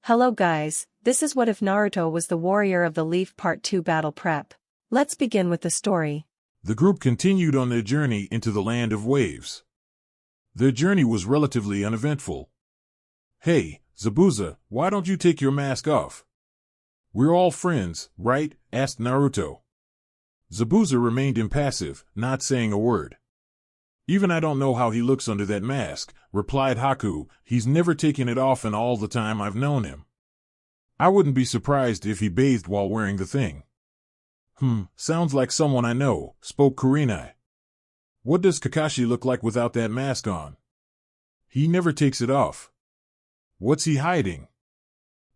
Hello guys, this is What If Naruto Was the Warrior of the Leaf Part 2 Battle Prep. Let's begin with the story. The group continued on their journey into the land of waves. Their journey was relatively uneventful. "Hey, Zabuza, why don't you take your mask off? We're all friends, right?" asked Naruto. Zabuza remained impassive, not saying a word. "Even I don't know how he looks under that mask," replied Haku. "He's never taken it off in all the time I've known him. I wouldn't be surprised if he bathed while wearing the thing." Sounds like someone I know," spoke Kurenai. "What does Kakashi look like without that mask on? He never takes it off. What's he hiding?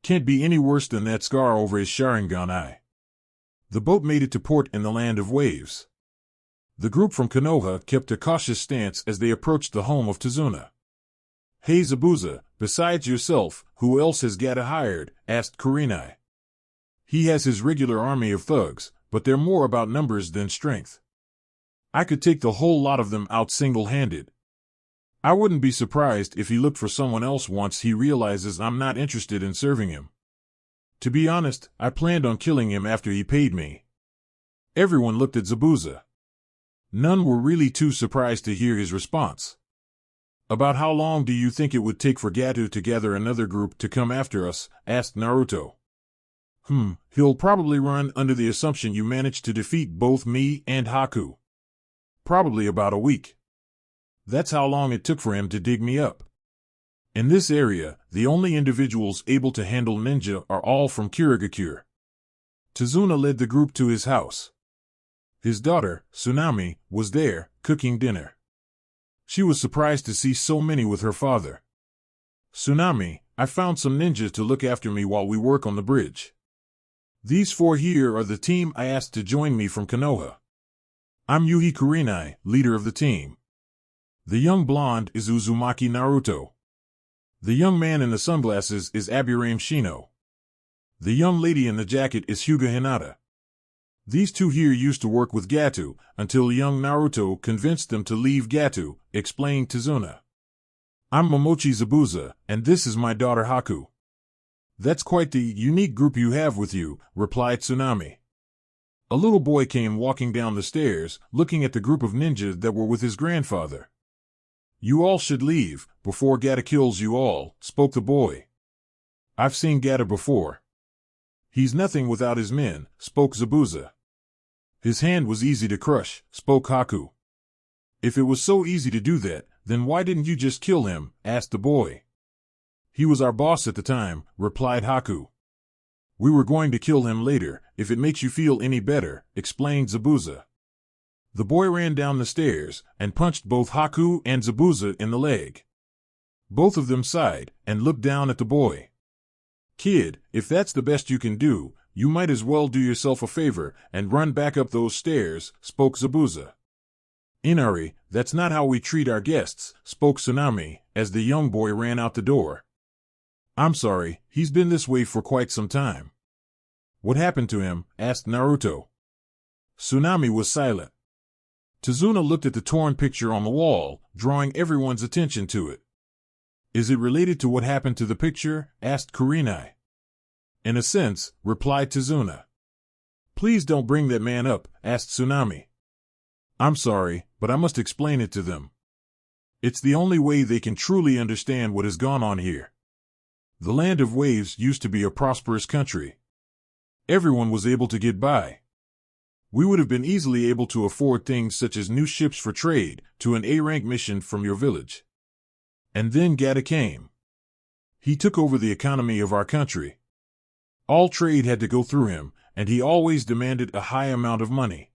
Can't be any worse than that scar over his Sharingan eye." The boat made it to port in the land of waves. The group from Konoha kept a cautious stance as they approached the home of Tazuna. "Hey Zabuza, besides yourself, who else has Gata hired?" asked Kurenai. "He has his regular army of thugs, but they're more about numbers than strength. I could take the whole lot of them out single-handed. I wouldn't be surprised if he looked for someone else once he realizes I'm not interested in serving him. To be honest, I planned on killing him after he paid me." Everyone looked at Zabuza. None were really too surprised to hear his response. "About how long do you think it would take for Gato to gather another group to come after us?" asked Naruto. He'll probably run under the assumption you managed to defeat both me and Haku. Probably about a week. That's how long it took for him to dig me up. In this area, the only individuals able to handle ninja are all from Kirigakure. Tazuna led the group to his house. His daughter, Tsunami, was there, cooking dinner. She was surprised to see so many with her father. "Tsunami, I found some ninjas to look after me while we work on the bridge. These 4 here are the team I asked to join me from Konoha. I'm Yuhi Kurenai, leader of the team. The young blonde is Uzumaki Naruto. The young man in the sunglasses is Aburame Shino. The young lady in the jacket is Hyuga Hinata. These 2 here used to work with Gato until young Naruto convinced them to leave Gato," explained Tazuna. "I'm Momochi Zabuza, and this is my daughter Haku." "That's quite the unique group you have with you," replied Tsunami. A little boy came walking down the stairs, looking at the group of ninjas that were with his grandfather. "You all should leave, before Gata kills you all," spoke the boy. "I've seen Gata before. He's nothing without his men," spoke Zabuza. "His hand was easy to crush," spoke Haku. "If it was so easy to do that, then why didn't you just kill him?" asked the boy. "He was our boss at the time," replied Haku. "We were going to kill him later, if it makes you feel any better," explained Zabuza. The boy ran down the stairs and punched both Haku and Zabuza in the leg. Both of them sighed and looked down at the boy. "Kid, if that's the best you can do, you might as well do yourself a favor and run back up those stairs," spoke Zabuza. "Inari, that's not how we treat our guests," spoke Tsunami, as the young boy ran out the door. "I'm sorry, he's been this way for quite some time." "What happened to him?" asked Naruto. Tsunami was silent. Tazuna looked at the torn picture on the wall, drawing everyone's attention to it. "Is it related to what happened to the picture?" asked Kurenai. "In a sense," replied Tazuna. "Please don't bring that man up," asked Tsunami. "I'm sorry, but I must explain it to them. It's the only way they can truly understand what has gone on here. The land of waves used to be a prosperous country. Everyone was able to get by. We would have been easily able to afford things such as new ships for trade to an A-rank mission from your village. And then Gata came. He took over the economy of our country. All trade had to go through him, and he always demanded a high amount of money.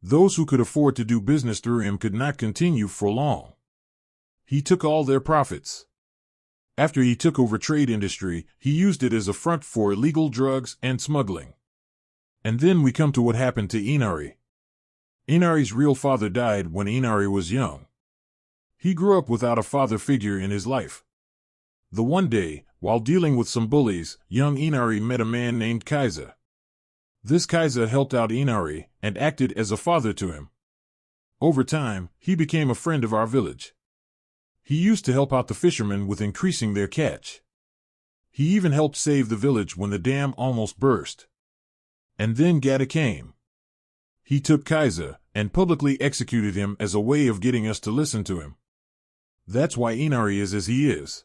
Those who could afford to do business through him could not continue for long. He took all their profits. After he took over trade industry, he used it as a front for illegal drugs and smuggling. And then we come to what happened to Inari. Inari's real father died when Inari was young. He grew up without a father figure in his life. The one day, while dealing with some bullies, young Inari met a man named Kaiza. This Kaiza helped out Inari and acted as a father to him. Over time, he became a friend of our village. He used to help out the fishermen with increasing their catch. He even helped save the village when the dam almost burst. And then Gata came. He took Kaiser and publicly executed him as a way of getting us to listen to him. That's why Inari is as he is.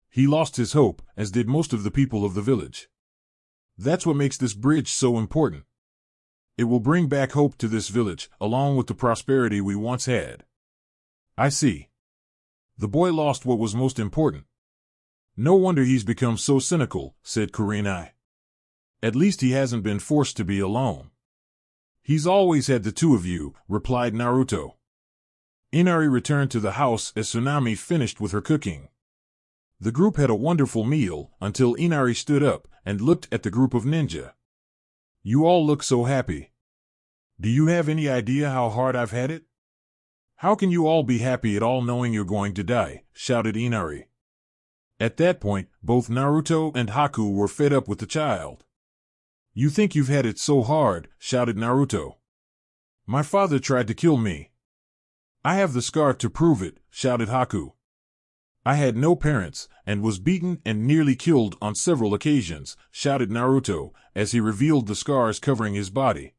He lost his hope, as did most of the people of the village. That's what makes this bridge so important. It will bring back hope to this village, along with the prosperity we once had. I see. The boy lost what was most important. No wonder he's become so cynical, said Kurenai. At least he hasn't been forced to be alone. He's always had the two of you, replied Naruto. Inari returned to the house as Tsunami finished with her cooking. The group had a wonderful meal until Inari stood up and looked at the group of ninja. You all look so happy. Do you have any idea how hard I've had it? How can you all be happy at all knowing you're going to die? Shouted Inari. At that point, both Naruto and Haku were fed up with the child. You think you've had it so hard, shouted Naruto. My father tried to kill me. I have the scar to prove it, shouted Haku. I had no parents, and was beaten and nearly killed on several occasions, shouted Naruto, as he revealed the scars covering his body.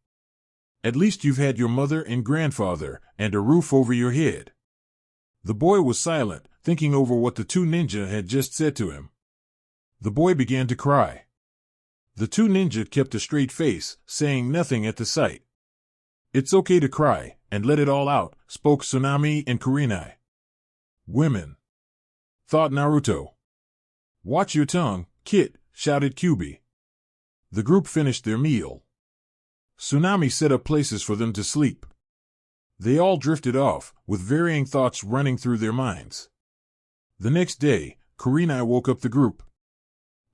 At least you've had your mother and grandfather, and a roof over your head. The boy was silent, thinking over what the two ninja had just said to him. The boy began to cry. The two ninja kept a straight face, saying nothing at the sight. It's okay to cry, and let it all out, spoke Tsunami and Kurenai. Women, thought Naruto. Watch your tongue, Kit, shouted Kyubi. The group finished their meal. Tsunami set up places for them to sleep. They all drifted off, with varying thoughts running through their minds. The next day, Kurenai woke up the group.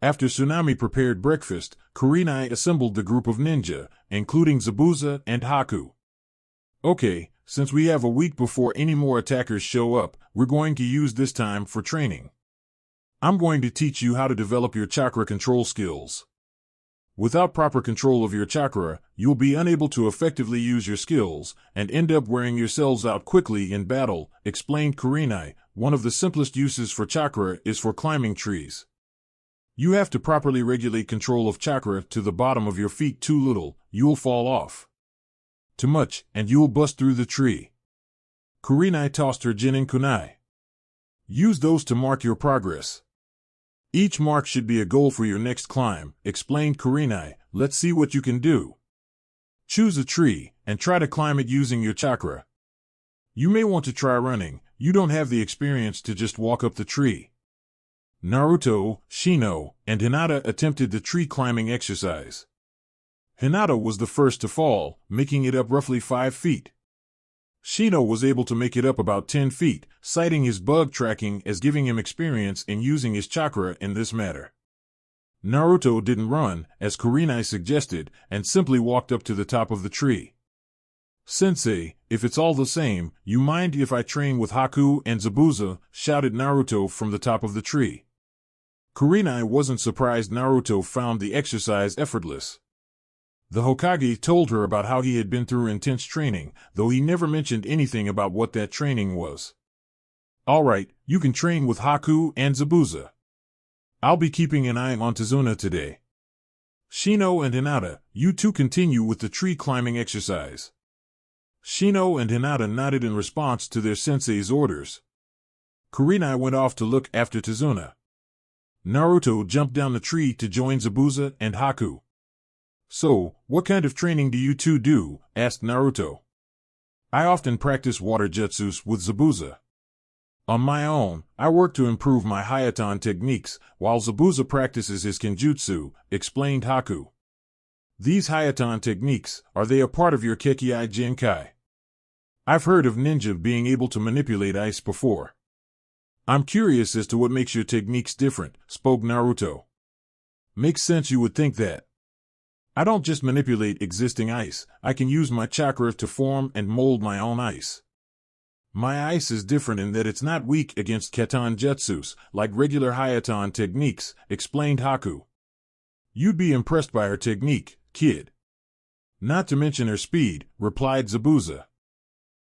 After Tsunami prepared breakfast, Kurenai assembled the group of ninja, including Zabuza and Haku. Okay, since we have a week before any more attackers show up, we're going to use this time for training. I'm going to teach you how to develop your chakra control skills. Without proper control of your chakra, you'll be unable to effectively use your skills, and end up wearing yourselves out quickly in battle, explained Kurenai. One of the simplest uses for chakra is for climbing trees. You have to properly regulate control of chakra to the bottom of your feet. Too little, you'll fall off. Too much, and you'll bust through the tree. Kurenai tossed her Jinin kunai. Use those to mark your progress. Each mark should be a goal for your next climb, explained Kurenai. Let's see what you can do. Choose a tree, and try to climb it using your chakra. You may want to try running. You don't have the experience to just walk up the tree. Naruto, Shino, and Hinata attempted the tree climbing exercise. Hinata was the first to fall, making it up roughly 5 feet. Shino was able to make it up about 10 feet, citing his bug tracking as giving him experience in using his chakra in this matter. Naruto didn't run, as Kurenai suggested, and simply walked up to the top of the tree. Sensei, if it's all the same, you mind if I train with Haku and Zabuza? Shouted Naruto from the top of the tree. Kurenai wasn't surprised Naruto found the exercise effortless. The Hokage told her about how he had been through intense training, though he never mentioned anything about what that training was. All right, you can train with Haku and Zabuza. I'll be keeping an eye on Tazuna today. Shino and Hinata, you two continue with the tree climbing exercise. Shino and Hinata nodded in response to their sensei's orders. Kurenai went off to look after Tazuna. Naruto jumped down the tree to join Zabuza and Haku. So, what kind of training do you two do? Asked Naruto. I often practice water jutsus with Zabuza. On my own, I work to improve my Hayatan techniques, while Zabuza practices his Kenjutsu, explained Haku. These Hayatan techniques, are they a part of your Kekkei Genkai? I've heard of ninja being able to manipulate ice before. I'm curious as to what makes your techniques different, spoke Naruto. Makes sense you would think that. I don't just manipulate existing ice, I can use my chakra to form and mold my own ice. My ice is different in that it's not weak against Ketan jutsus, like regular Hayatan techniques, explained Haku. You'd be impressed by her technique, kid. Not to mention her speed, replied Zabuza.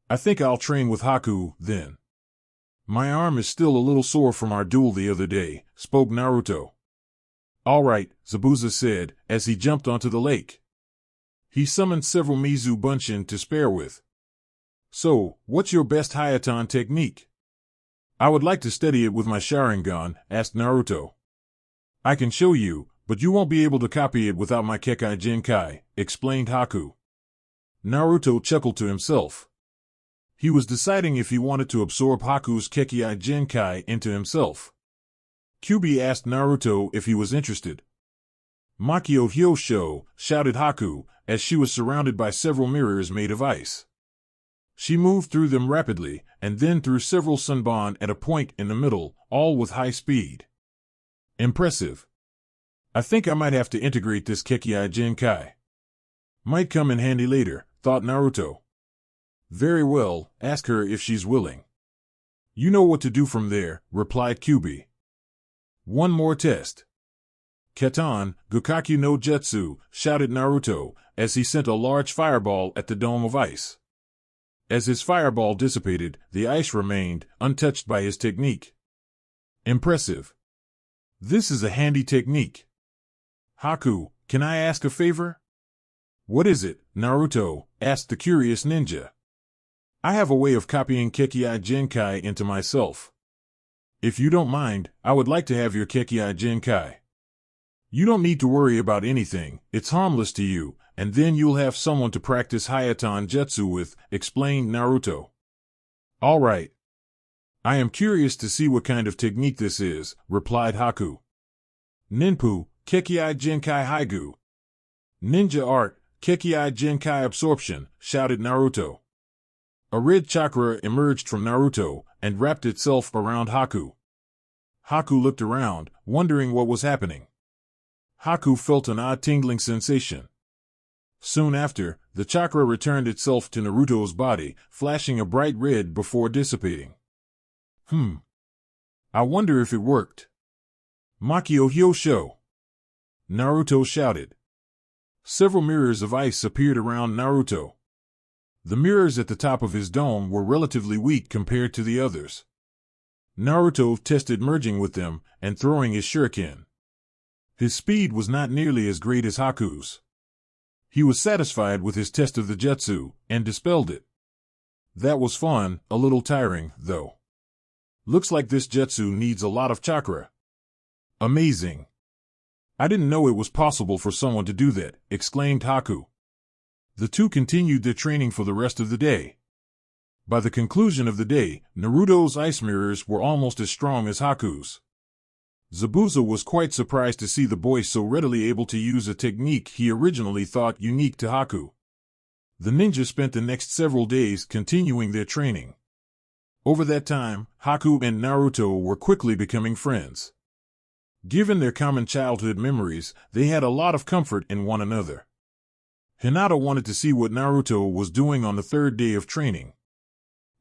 I think I'll train with Haku, then. My arm is still a little sore from our duel the other day, spoke Naruto. All right, Zabuza said, as he jumped onto the lake. He summoned several Mizu Bunshin to spare with. So, what's your best Hayaton technique? I would like to study it with my Sharingan, asked Naruto. I can show you, but you won't be able to copy it without my Kekkei Genkai, explained Haku. Naruto chuckled to himself. He was deciding if he wanted to absorb Haku's Kekkei Genkai into himself. Kyuubi asked Naruto if he was interested. Makio Hyosho, shouted Haku, as she was surrounded by several mirrors made of ice. She moved through them rapidly, and then through several sunban at a point in the middle, all with high speed. Impressive. I think I might have to integrate this Kekkei Genkai. Might come in handy later, thought Naruto. Very well, ask her if she's willing. You know what to do from there, replied Kyuubi. One more test. Keton, Gukaki no Jutsu, shouted Naruto, as he sent a large fireball at the dome of ice. As his fireball dissipated, the ice remained, untouched by his technique. Impressive. This is a handy technique. Haku, can I ask a favor? What is it, Naruto? Asked the curious ninja. I have a way of copying Kekkei Genkai into myself. If you don't mind, I would like to have your Kekkei Genkai. You don't need to worry about anything, it's harmless to you, and then you'll have someone to practice Hayaton Jutsu with, explained Naruto. All right. I am curious to see what kind of technique this is, replied Haku. Ninpu, Kekkei Genkai Haigu. Ninja art, Kekkei Genkai absorption, shouted Naruto. A red chakra emerged from Naruto and wrapped itself around Haku. Haku looked around, wondering what was happening. Haku felt an odd tingling sensation. Soon after, the chakra returned itself to Naruto's body, flashing a bright red before dissipating. I wonder if it worked. Makio Hyosho! Naruto shouted. Several mirrors of ice appeared around Naruto. The mirrors at the top of his dome were relatively weak compared to the others. Naruto tested merging with them and throwing his shuriken. His speed was not nearly as great as Haku's. He was satisfied with his test of the jutsu and dispelled it. That was fun, a little tiring, though. Looks like this jutsu needs a lot of chakra. Amazing. I didn't know it was possible for someone to do that, exclaimed Haku. The two continued their training for the rest of the day. By the conclusion of the day, Naruto's ice mirrors were almost as strong as Haku's. Zabuza was quite surprised to see the boy so readily able to use a technique he originally thought unique to Haku. The ninja spent the next several days continuing their training. Over that time, Haku and Naruto were quickly becoming friends. Given their common childhood memories, they had a lot of comfort in one another. Hinata wanted to see what Naruto was doing on the third day of training.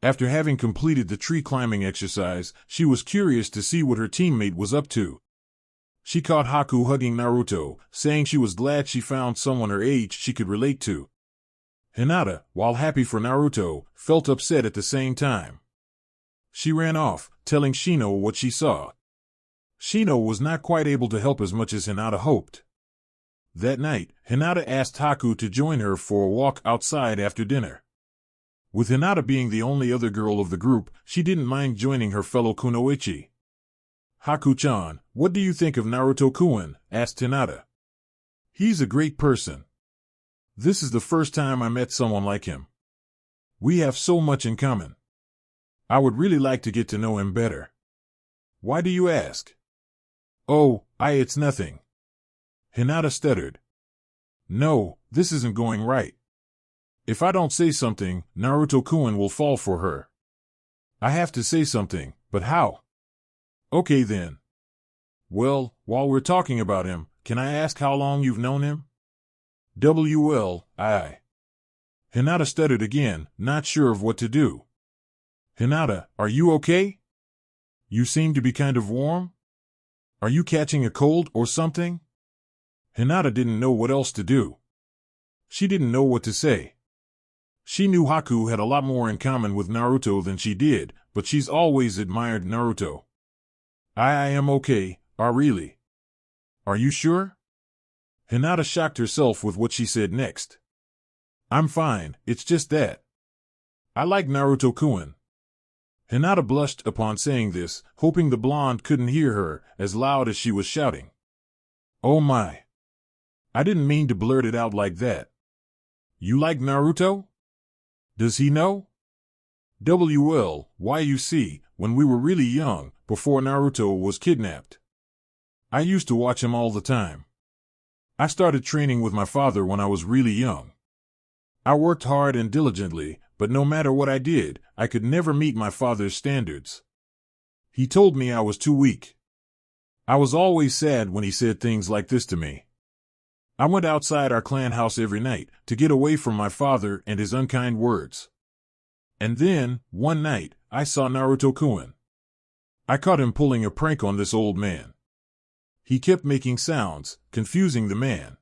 After having completed the tree climbing exercise, she was curious to see what her teammate was up to. She caught Haku hugging Naruto, saying she was glad she found someone her age she could relate to. Hinata, while happy for Naruto, felt upset at the same time. She ran off, telling Shino what she saw. Shino was not quite able to help as much as Hinata hoped. That night, Hinata asked Haku to join her for a walk outside after dinner. With Hinata being the only other girl of the group, she didn't mind joining her fellow kunoichi. Haku-chan, what do you think of Naruto-kun? Asked Hinata. He's a great person. This is the first time I met someone like him. We have so much in common. I would really like to get to know him better. Why do you ask? Oh, it's nothing. Hinata stuttered. No, this isn't going right. If I don't say something, Naruto-kun will fall for her. I have to say something, but how? Okay then. Well, while we're talking about him, can I ask how long you've known him? Hinata stuttered again, not sure of what to do. Hinata, are you okay? You seem to be kind of warm? Are you catching a cold or something? Hinata didn't know what else to do. She didn't know what to say. She knew Haku had a lot more in common with Naruto than she did, but she's always admired Naruto. I am okay, really. Are you sure? Hinata shocked herself with what she said next. I'm fine, it's just that I like Naruto-kun. Hinata blushed upon saying this, hoping the blonde couldn't hear her as loud as she was shouting. Oh my. I didn't mean to blurt it out like that. You like Naruto? Does he know? Why you see, when we were really young, before Naruto was kidnapped, I used to watch him all the time. I started training with my father when I was really young. I worked hard and diligently, but no matter what I did, I could never meet my father's standards. He told me I was too weak. I was always sad when he said things like this to me. I went outside our clan house every night to get away from my father and his unkind words. And then, one night, I saw Naruto-kun. I caught him pulling a prank on this old man. He kept making sounds, confusing the man.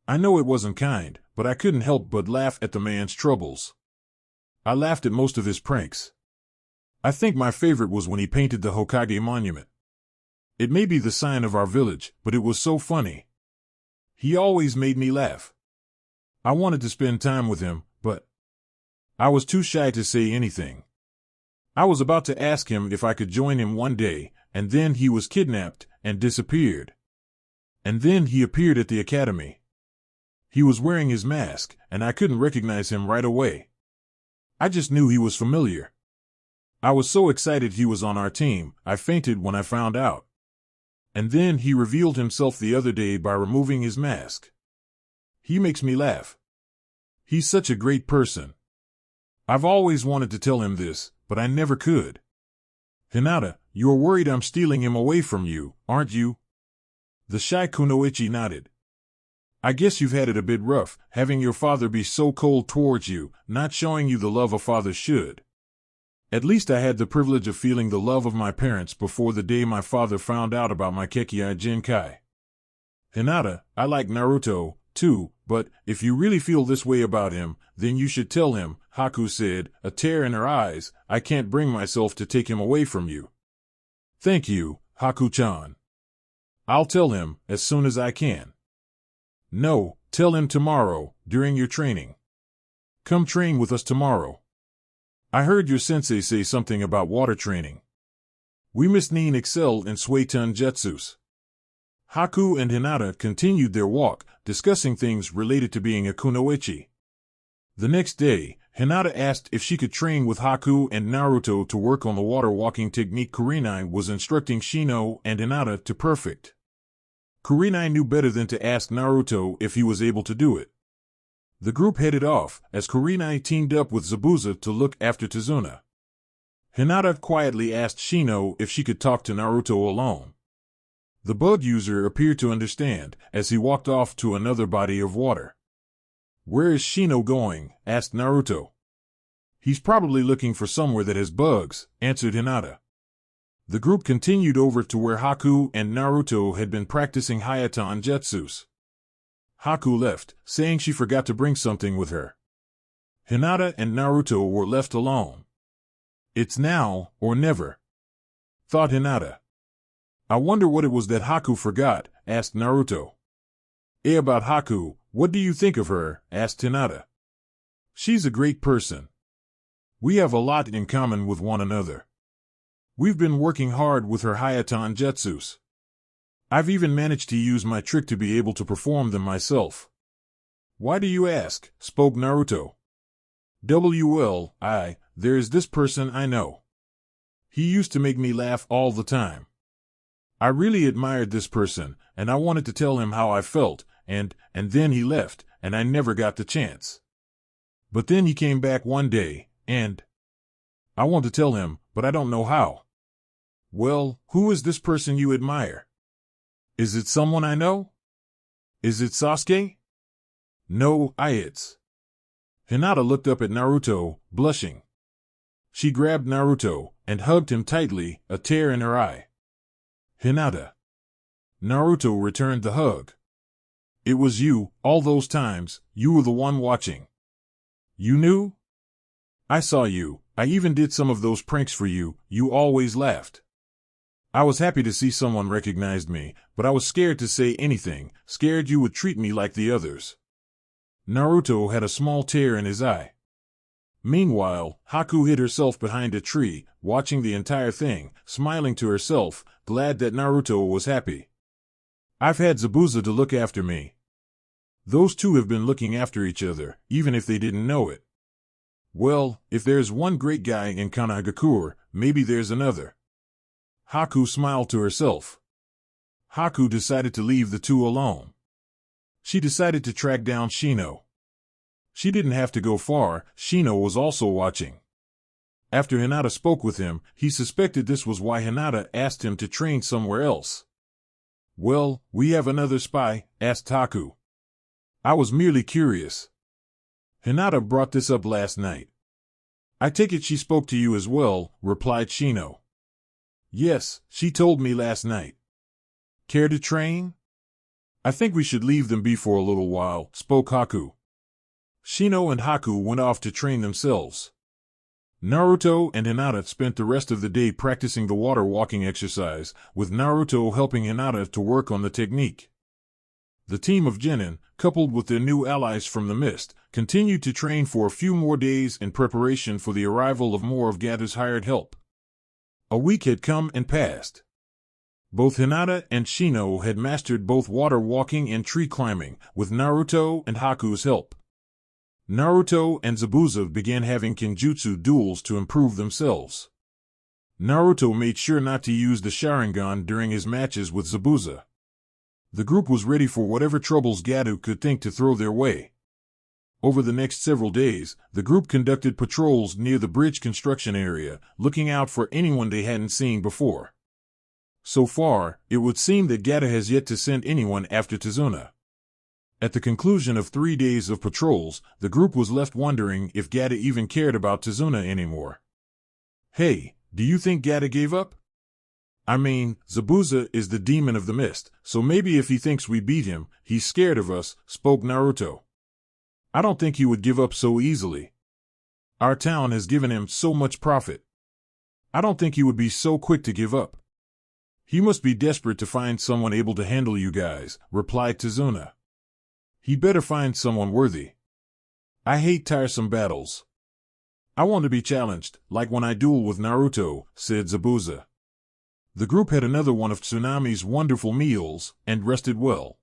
I know it wasn't kind, but I couldn't help but laugh at the man's troubles. I laughed at most of his pranks. I think my favorite was when he painted the Hokage monument. It may be the sign of our village, but it was so funny. He always made me laugh. I wanted to spend time with him, but I was too shy to say anything. I was about to ask him if I could join him one day, and then he was kidnapped and disappeared. And then he appeared at the academy. He was wearing his mask, and I couldn't recognize him right away. I just knew he was familiar. I was so excited he was on our team, I fainted when I found out. And then he revealed himself the other day by removing his mask. He makes me laugh. He's such a great person. I've always wanted to tell him this, but I never could. Hinata, you're worried I'm stealing him away from you, aren't you? The shy kunoichi nodded. I guess you've had it a bit rough, having your father be so cold towards you, not showing you the love a father should. At least I had the privilege of feeling the love of my parents before the day my father found out about my Kekkei Genkai. Hinata, I like Naruto, too, but if you really feel this way about him, then you should tell him, Haku said, a tear in her eyes. I can't bring myself to take him away from you. Thank you, Haku-chan. I'll tell him as soon as I can. No, tell him tomorrow, during your training. Come train with us tomorrow. I heard your sensei say something about water training. We must need excel in Suiton Jutsus. Haku and Hinata continued their walk, discussing things related to being a kunoichi. The next day, Hinata asked if she could train with Haku and Naruto to work on the water walking technique Kurenai was instructing Shino and Hinata to perfect. Kurenai knew better than to ask Naruto if he was able to do it. The group headed off, as Kurenai teamed up with Zabuza to look after Tazuna. Hinata quietly asked Shino if she could talk to Naruto alone. The bug user appeared to understand, as he walked off to another body of water. Where is Shino going? Asked Naruto. He's probably looking for somewhere that has bugs, answered Hinata. The group continued over to where Haku and Naruto had been practicing Hayaton Jutsus. Haku left, saying she forgot to bring something with her. Hinata and Naruto were left alone. It's now or never, thought Hinata. I wonder what it was that Haku forgot, asked Naruto. About Haku, what do you think of her? Asked Hinata. She's a great person. We have a lot in common with one another. We've been working hard with her Hayaton Jutsus. I've even managed to use my trick to be able to perform them myself. Why do you ask? Spoke Naruto. There is this person I know. He used to make me laugh all the time. I really admired this person, and I wanted to tell him how I felt, and then he left, and I never got the chance. But then he came back one day, and I want to tell him, but I don't know how. Well, who is this person you admire? Is it someone I know? Is it Sasuke? No, it's. Hinata looked up at Naruto, blushing. She grabbed Naruto and hugged him tightly, a tear in her eye. Hinata. Naruto returned the hug. It was you, all those times, you were the one watching. You knew? I saw you, I even did some of those pranks for you, you always laughed. I was happy to see someone recognized me, but I was scared to say anything, scared you would treat me like the others. Naruto had a small tear in his eye. Meanwhile, Haku hid herself behind a tree, watching the entire thing, smiling to herself, glad that Naruto was happy. I've had Zabuza to look after me. Those two have been looking after each other, even if they didn't know it. Well, if there's one great guy in Kanagakur, maybe there's another. Haku smiled to herself. Haku decided to leave the two alone. She decided to track down Shino. She didn't have to go far, Shino was also watching. After Hinata spoke with him, he suspected this was why Hinata asked him to train somewhere else. Well, we have another spy, asked Haku. I was merely curious. Hinata brought this up last night. I take it she spoke to you as well, replied Shino. Yes, she told me last night. Care to train? I think we should leave them be for a little while, spoke Haku. Shino and Haku went off to train themselves. Naruto and Hinata spent the rest of the day practicing the water walking exercise, with Naruto helping Hinata to work on the technique. The team of genin, coupled with their new allies from the mist, continued to train for a few more days in preparation for the arrival of more of Gatta's hired help. A week had come and passed. Both Hinata and Shino had mastered both water walking and tree climbing, with Naruto and Haku's help. Naruto and Zabuza began having kenjutsu duels to improve themselves. Naruto made sure not to use the Sharingan during his matches with Zabuza. The group was ready for whatever troubles Gato could think to throw their way. Over the next several days, the group conducted patrols near the bridge construction area, looking out for anyone they hadn't seen before. So far, it would seem that Gatta has yet to send anyone after Tazuna. At the conclusion of 3 days of patrols, the group was left wondering if Gatta even cared about Tazuna anymore. Hey, do you think Gatta gave up? I mean, Zabuza is the demon of the mist, so maybe if he thinks we beat him, he's scared of us, spoke Naruto. I don't think he would give up so easily. Our town has given him so much profit. I don't think he would be so quick to give up. He must be desperate to find someone able to handle you guys, replied Tazuna. He better find someone worthy. I hate tiresome battles. I want to be challenged, like when I duel with Naruto, said Zabuza. The group had another one of Tsunami's wonderful meals, and rested well.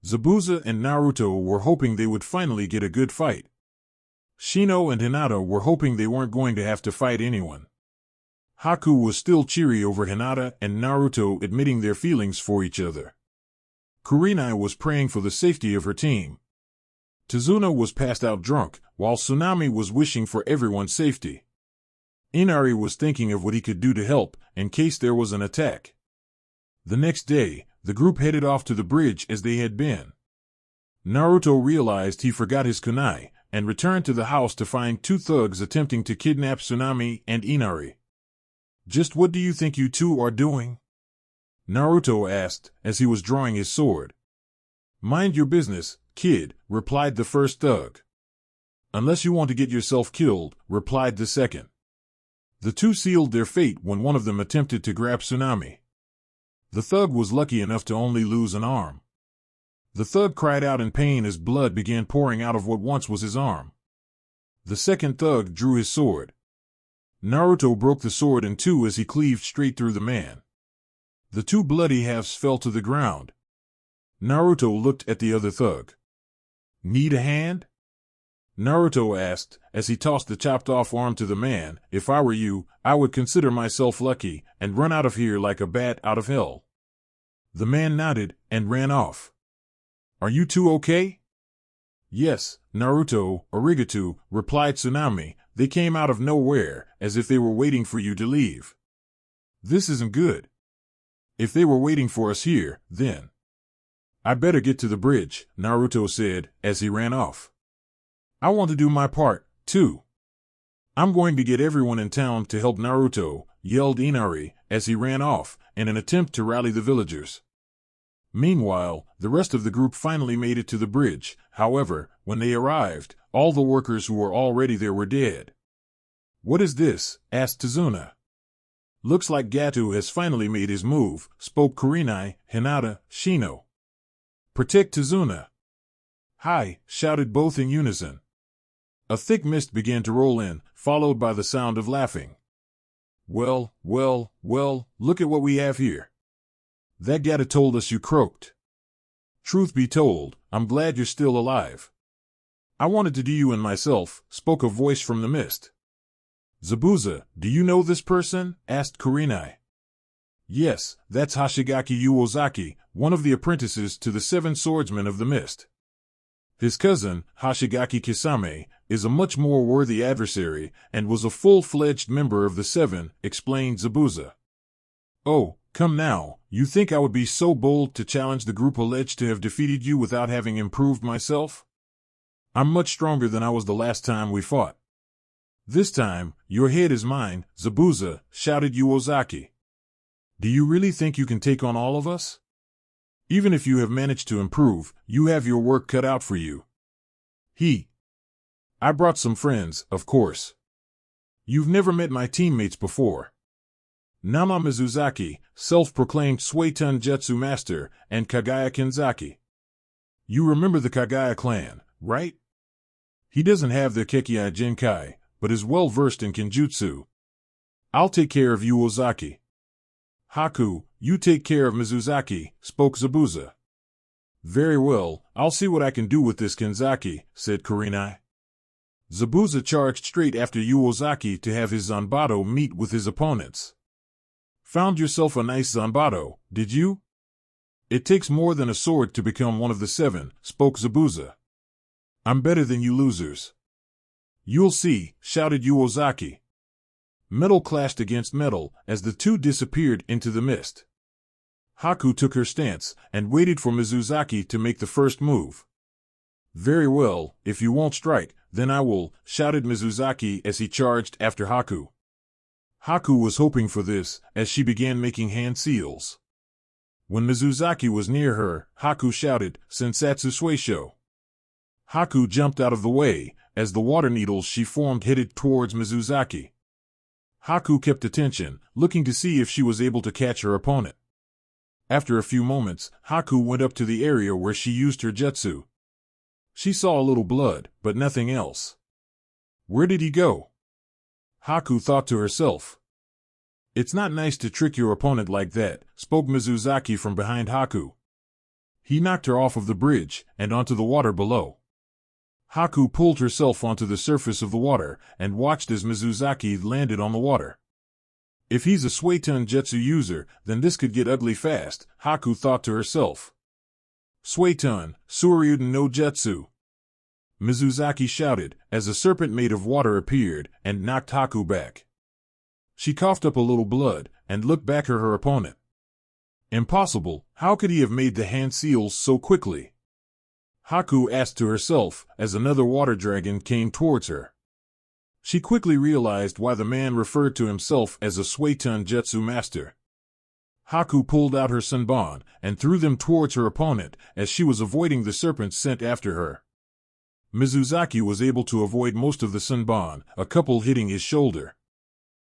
Zabuza and Naruto were hoping they would finally get a good fight. Shino and Hinata were hoping they weren't going to have to fight anyone. Haku was still cheery over Hinata and Naruto admitting their feelings for each other. Kurenai was praying for the safety of her team. Tazuna was passed out drunk, while Tsunami was wishing for everyone's safety. Inari was thinking of what he could do to help, in case there was an attack. The next day, the group headed off to the bridge as they had been. Naruto realized he forgot his kunai, and returned to the house to find 2 thugs attempting to kidnap Tsunami and Inari. Just what do you think you two are doing? Naruto asked, as he was drawing his sword. Mind your business, kid, replied the first thug. Unless you want to get yourself killed, replied the second. The two sealed their fate when one of them attempted to grab Tsunami. The thug was lucky enough to only lose an arm. The thug cried out in pain as blood began pouring out of what once was his arm. The second thug drew his sword. Naruto broke the sword in 2 as he cleaved straight through the man. The 2 bloody halves fell to the ground. Naruto looked at the other thug. Need a hand? Naruto asked, as he tossed the chopped-off arm to the man. If I were you, I would consider myself lucky, and run out of here like a bat out of hell. The man nodded, and ran off. Are you two okay? Yes, Naruto, arigato, replied Tsunami. They came out of nowhere, as if they were waiting for you to leave. This isn't good. If they were waiting for us here, then I better get to the bridge, Naruto said, as he ran off. I want to do my part, too. I'm going to get everyone in town to help Naruto, yelled Inari, as he ran off, in an attempt to rally the villagers. Meanwhile, the rest of the group finally made it to the bridge. However, when they arrived, all the workers who were already there were dead. What is this? Asked Tazuna. Looks like Gato has finally made his move, spoke Kurenai, Hinata, Shino. Protect Tazuna. Hi, shouted both in unison. A thick mist began to roll in, followed by the sound of laughing. Well, look at what we have here. That Gato told us you croaked. Truth be told, I'm glad you're still alive. I wanted to do you and myself, spoke a voice from the mist. Zabuza, do you know this person? Asked Kurenai. Yes, that's Hoshigaki Uozaki, one of the apprentices to the 7 swordsmen of the mist. His cousin, Hoshigaki Kisame, is a much more worthy adversary, and was a full-fledged member of the 7, explained Zabuza. Oh, come now, you think I would be so bold to challenge the group alleged to have defeated you without having improved myself? I'm much stronger than I was the last time we fought. This time, your head is mine, Zabuza, shouted Uozaki. Do you really think you can take on all of us? Even if you have managed to improve, you have your work cut out for you. I brought some friends, of course. You've never met my teammates before. Nama Mizuzaki, self-proclaimed Suetun Jutsu Master, and Kagaya Kenzaki. You remember the Kagaya clan, right? He doesn't have the Kekkei Genkai, but is well versed in Kenjutsu. I'll take care of Uozaki. Haku, you take care of Mizuzaki, spoke Zabuza. Very well, I'll see what I can do with this Kenzaki, said Kurenai. Zabuza charged straight after Uozaki to have his Zanbato meet with his opponents. Found yourself a nice Zanbato, did you? It takes more than a sword to become one of the 7, spoke Zabuza. I'm better than you losers. You'll see, shouted Uozaki. Metal clashed against metal as the two disappeared into the mist. Haku took her stance and waited for Mizuzaki to make the first move. Very well, if you won't strike, then I will, shouted Mizuzaki as he charged after Haku. Haku was hoping for this as she began making hand seals. When Mizuzaki was near her, Haku shouted, Sensatsu Suisho. Haku jumped out of the way as the water needles she formed headed towards Mizuzaki. Haku kept attention, looking to see if she was able to catch her opponent. After a few moments, Haku went up to the area where she used her jutsu. She saw a little blood, but nothing else. Where did he go? Haku thought to herself. It's not nice to trick your opponent like that, spoke Mizuzaki from behind Haku. He knocked her off of the bridge and onto the water below. Haku pulled herself onto the surface of the water and watched as Mizuzaki landed on the water. If he's a Suetun Jutsu user, then this could get ugly fast, Haku thought to herself. Suetun, Suryuden no Jutsu. Mizuzaki shouted as a serpent made of water appeared and knocked Haku back. She coughed up a little blood and looked back at her opponent. Impossible, how could he have made the hand seals so quickly? Haku asked to herself as another water dragon came towards her. She quickly realized why the man referred to himself as a Suetun Jutsu master. Haku pulled out her Senbon and threw them towards her opponent as she was avoiding the serpents sent after her. Mizuzaki was able to avoid most of the Senbon, a couple hitting his shoulder.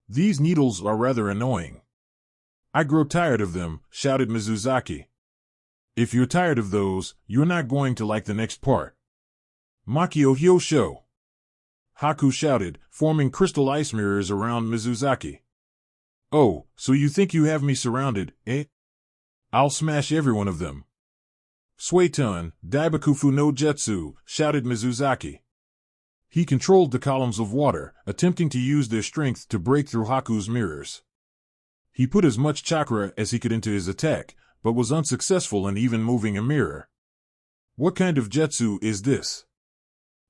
These needles are rather annoying. I grow tired of them, shouted Mizuzaki. If you're tired of those, you're not going to like the next part. Makio Hyosho. Haku shouted, forming crystal ice mirrors around Mizuzaki. Oh, so you think you have me surrounded, eh? I'll smash every one of them. Suetun, Daibakufu no Jutsu, shouted Mizuzaki. He controlled the columns of water, attempting to use their strength to break through Haku's mirrors. He put as much chakra as he could into his attack, but was unsuccessful in even moving a mirror. What kind of jutsu is this?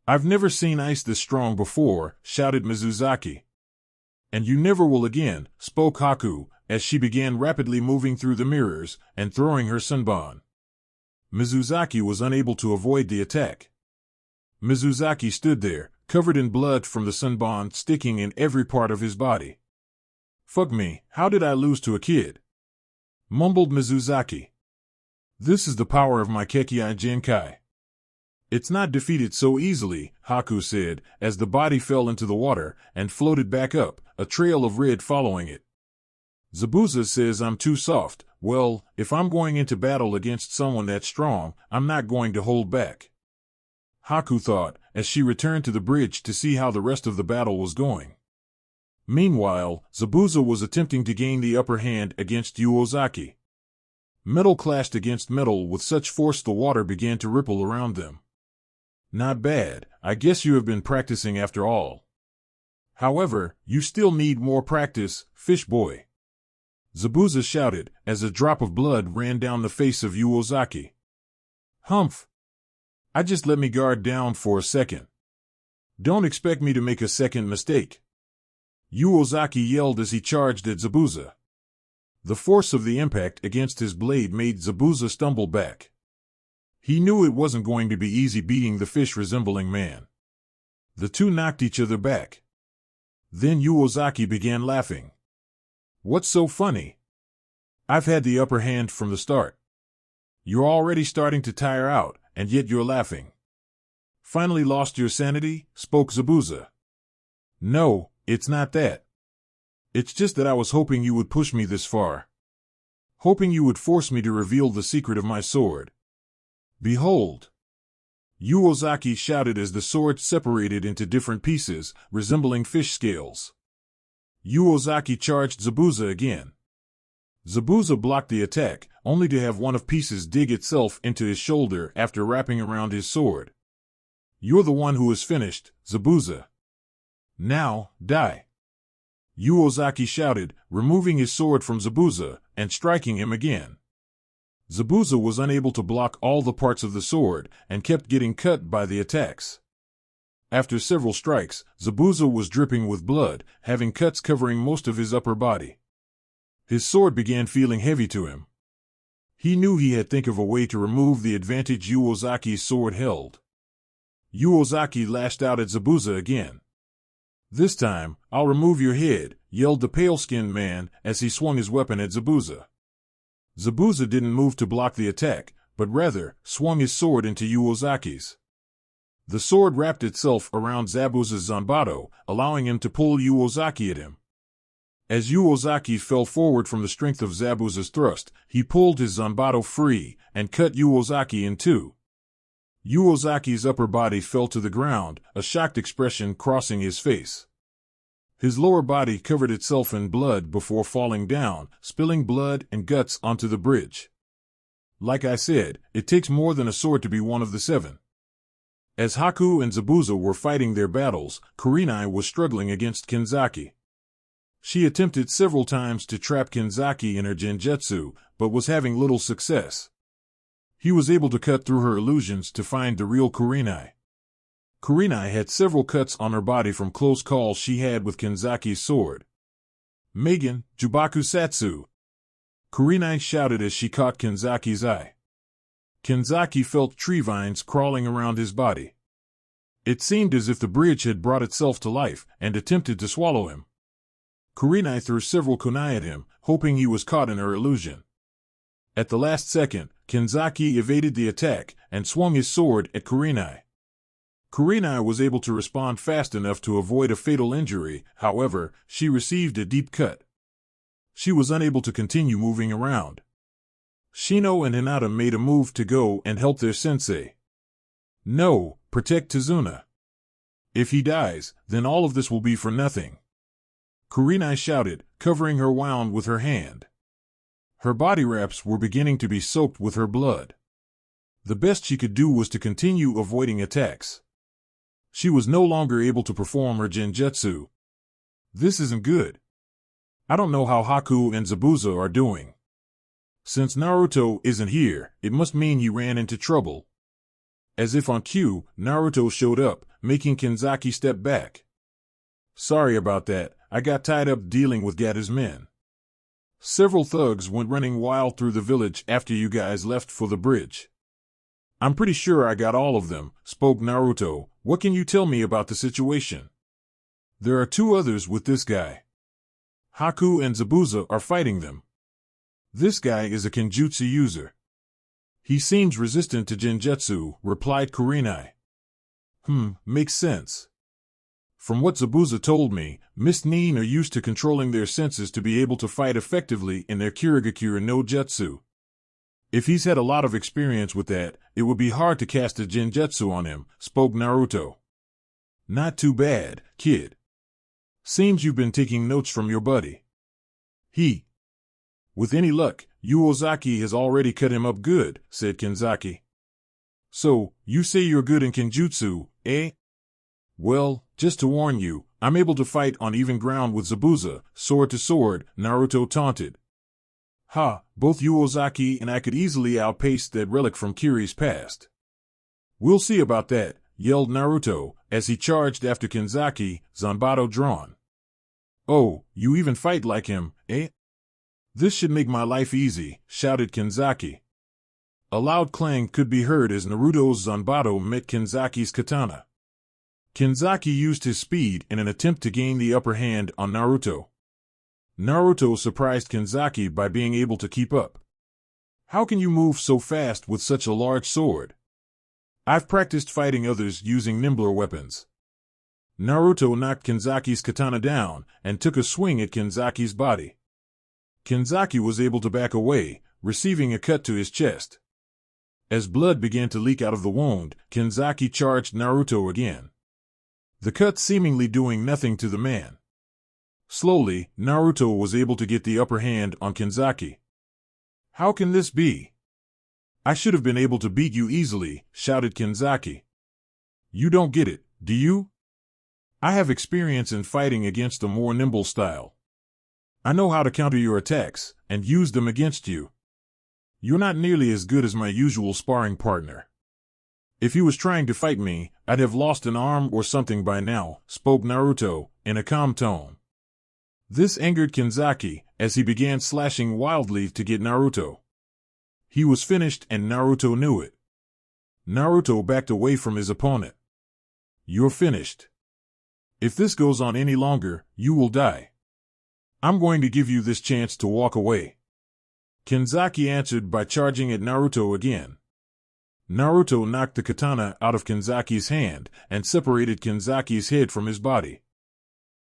I've never seen ice this strong before, shouted Mizuzaki. And you never will again, spoke Haku, as she began rapidly moving through the mirrors and throwing her Senbon. Mizuzaki was unable to avoid the attack. Mizuzaki stood there, covered in blood from the Senbon sticking in every part of his body. Fuck me, how did I lose to a kid? Mumbled Mizuzaki. This is the power of my Kekkei Genkai. It's not defeated so easily, Haku said, as the body fell into the water and floated back up, a trail of red following it. Zabuza says I'm too soft. Well, if I'm going into battle against someone that strong, I'm not going to hold back. Haku thought, as she returned to the bridge to see how the rest of the battle was going. Meanwhile, Zabuza was attempting to gain the upper hand against Uozaki. Metal clashed against metal with such force the water began to ripple around them. Not bad, I guess you have been practicing after all. However, you still need more practice, fish boy. Zabuza shouted, as a drop of blood ran down the face of Uozaki. Humph! I just let me guard down for a second. Don't expect me to make a second mistake. Uozaki yelled as he charged at Zabuza. The force of the impact against his blade made Zabuza stumble back. He knew it wasn't going to be easy beating the fish-resembling man. The two knocked each other back. Then Uozaki began laughing. What's so funny? I've had the upper hand from the start. You're already starting to tire out, and yet you're laughing. Finally lost your sanity? Spoke Zabuza. No, it's not that. It's just that I was hoping you would push me this far. Hoping you would force me to reveal the secret of my sword. Behold! Uozaki shouted as the sword separated into different pieces, resembling fish scales. Uozaki charged Zabuza again. Zabuza blocked the attack, only to have one of pieces dig itself into his shoulder after wrapping around his sword. You're the one who is finished, Zabuza. Now, die. Uozaki shouted, removing his sword from Zabuza, and striking him again. Zabuza was unable to block all the parts of the sword, and kept getting cut by the attacks. After several strikes, Zabuza was dripping with blood, having cuts covering most of his upper body. His sword began feeling heavy to him. He knew he had to think of a way to remove the advantage Uozaki's sword held. Uozaki lashed out at Zabuza again. This time, I'll remove your head, yelled the pale-skinned man as he swung his weapon at Zabuza. Zabuza didn't move to block the attack, but rather, swung his sword into Uozaki's. The sword wrapped itself around Zabuza's zanbato, allowing him to pull Uozaki at him. As Uozaki fell forward from the strength of Zabuza's thrust, he pulled his zanbato free and cut Uozaki in two. Uozaki's upper body fell to the ground, a shocked expression crossing his face. His lower body covered itself in blood before falling down, spilling blood and guts onto the bridge. Like I said, it takes more than a sword to be one of the seven. As Haku and Zabuza were fighting their battles, Kurenai was struggling against Kinzaki. She attempted several times to trap Kinzaki in her genjutsu, but was having little success. He was able to cut through her illusions to find the real Kurenai. Kurenai had several cuts on her body from close calls she had with Kinzaki's sword. Megan, Jubaku Satsu! Kurenai shouted as she caught Kinzaki's eye. Kinzaki felt tree vines crawling around his body. It seemed as if the bridge had brought itself to life and attempted to swallow him. Kurenai threw several kunai at him, hoping he was caught in her illusion. At the last second, Kinzaki evaded the attack and swung his sword at Kurenai. Kurenai was able to respond fast enough to avoid a fatal injury, however, she received a deep cut. She was unable to continue moving around. Shino and Hinata made a move to go and help their sensei. No, protect Tazuna. If he dies, then all of this will be for nothing. Kurenai shouted, covering her wound with her hand. Her body wraps were beginning to be soaked with her blood. The best she could do was to continue avoiding attacks. She was no longer able to perform her genjutsu. This isn't good. I don't know how Haku and Zabuza are doing. Since Naruto isn't here, it must mean he ran into trouble. As if on cue, Naruto showed up, making Kinzaki step back. Sorry about that, I got tied up dealing with Gata's men. Several thugs went running wild through the village after you guys left for the bridge. I'm pretty sure I got all of them, spoke Naruto. What can you tell me about the situation? There are two others with this guy. Haku and Zabuza are fighting them. This guy is a kenjutsu user. He seems resistant to genjutsu, replied Kurenai. Makes sense. From what Zabuza told me, Mist Nin are used to controlling their senses to be able to fight effectively in their Kirigakure no Jutsu. If he's had a lot of experience with that, it would be hard to cast a Genjutsu on him, spoke Naruto. Not too bad, kid. Seems you've been taking notes from your buddy. With any luck, Ozaki has already cut him up good, said Kenzaki. So, you say you're good in Kenjutsu, eh? Well, just to warn you, I'm able to fight on even ground with Zabuza, sword to sword, Naruto taunted. Ha, both Ozaki and I could easily outpace that relic from Kiri's past. We'll see about that, yelled Naruto, as he charged after Kenzaki, Zanbato drawn. Oh, you even fight like him, eh? This should make my life easy, shouted Kenzaki. A loud clang could be heard as Naruto's Zanbato met Kenzaki's katana. Kenzaki used his speed in an attempt to gain the upper hand on Naruto. Naruto surprised Kenzaki by being able to keep up. How can you move so fast with such a large sword? I've practiced fighting others using nimbler weapons. Naruto knocked Kenzaki's katana down and took a swing at Kenzaki's body. Kenzaki was able to back away, receiving a cut to his chest. As blood began to leak out of the wound, Kenzaki charged Naruto again. The cut seemingly doing nothing to the man. Slowly, Naruto was able to get the upper hand on Kenzaki. How can this be? I should have been able to beat you easily, shouted Kenzaki. You don't get it, do you? I have experience in fighting against a more nimble style. I know how to counter your attacks, and use them against you. You're not nearly as good as my usual sparring partner. If he was trying to fight me, I'd have lost an arm or something by now, spoke Naruto, in a calm tone. This angered Kenzaki, as he began slashing wildly to get Naruto. He was finished and Naruto knew it. Naruto backed away from his opponent. You're finished. If this goes on any longer, you will die. I'm going to give you this chance to walk away. Kenzaki answered by charging at Naruto again. Naruto knocked the katana out of Kenzaki's hand and separated Kenzaki's head from his body.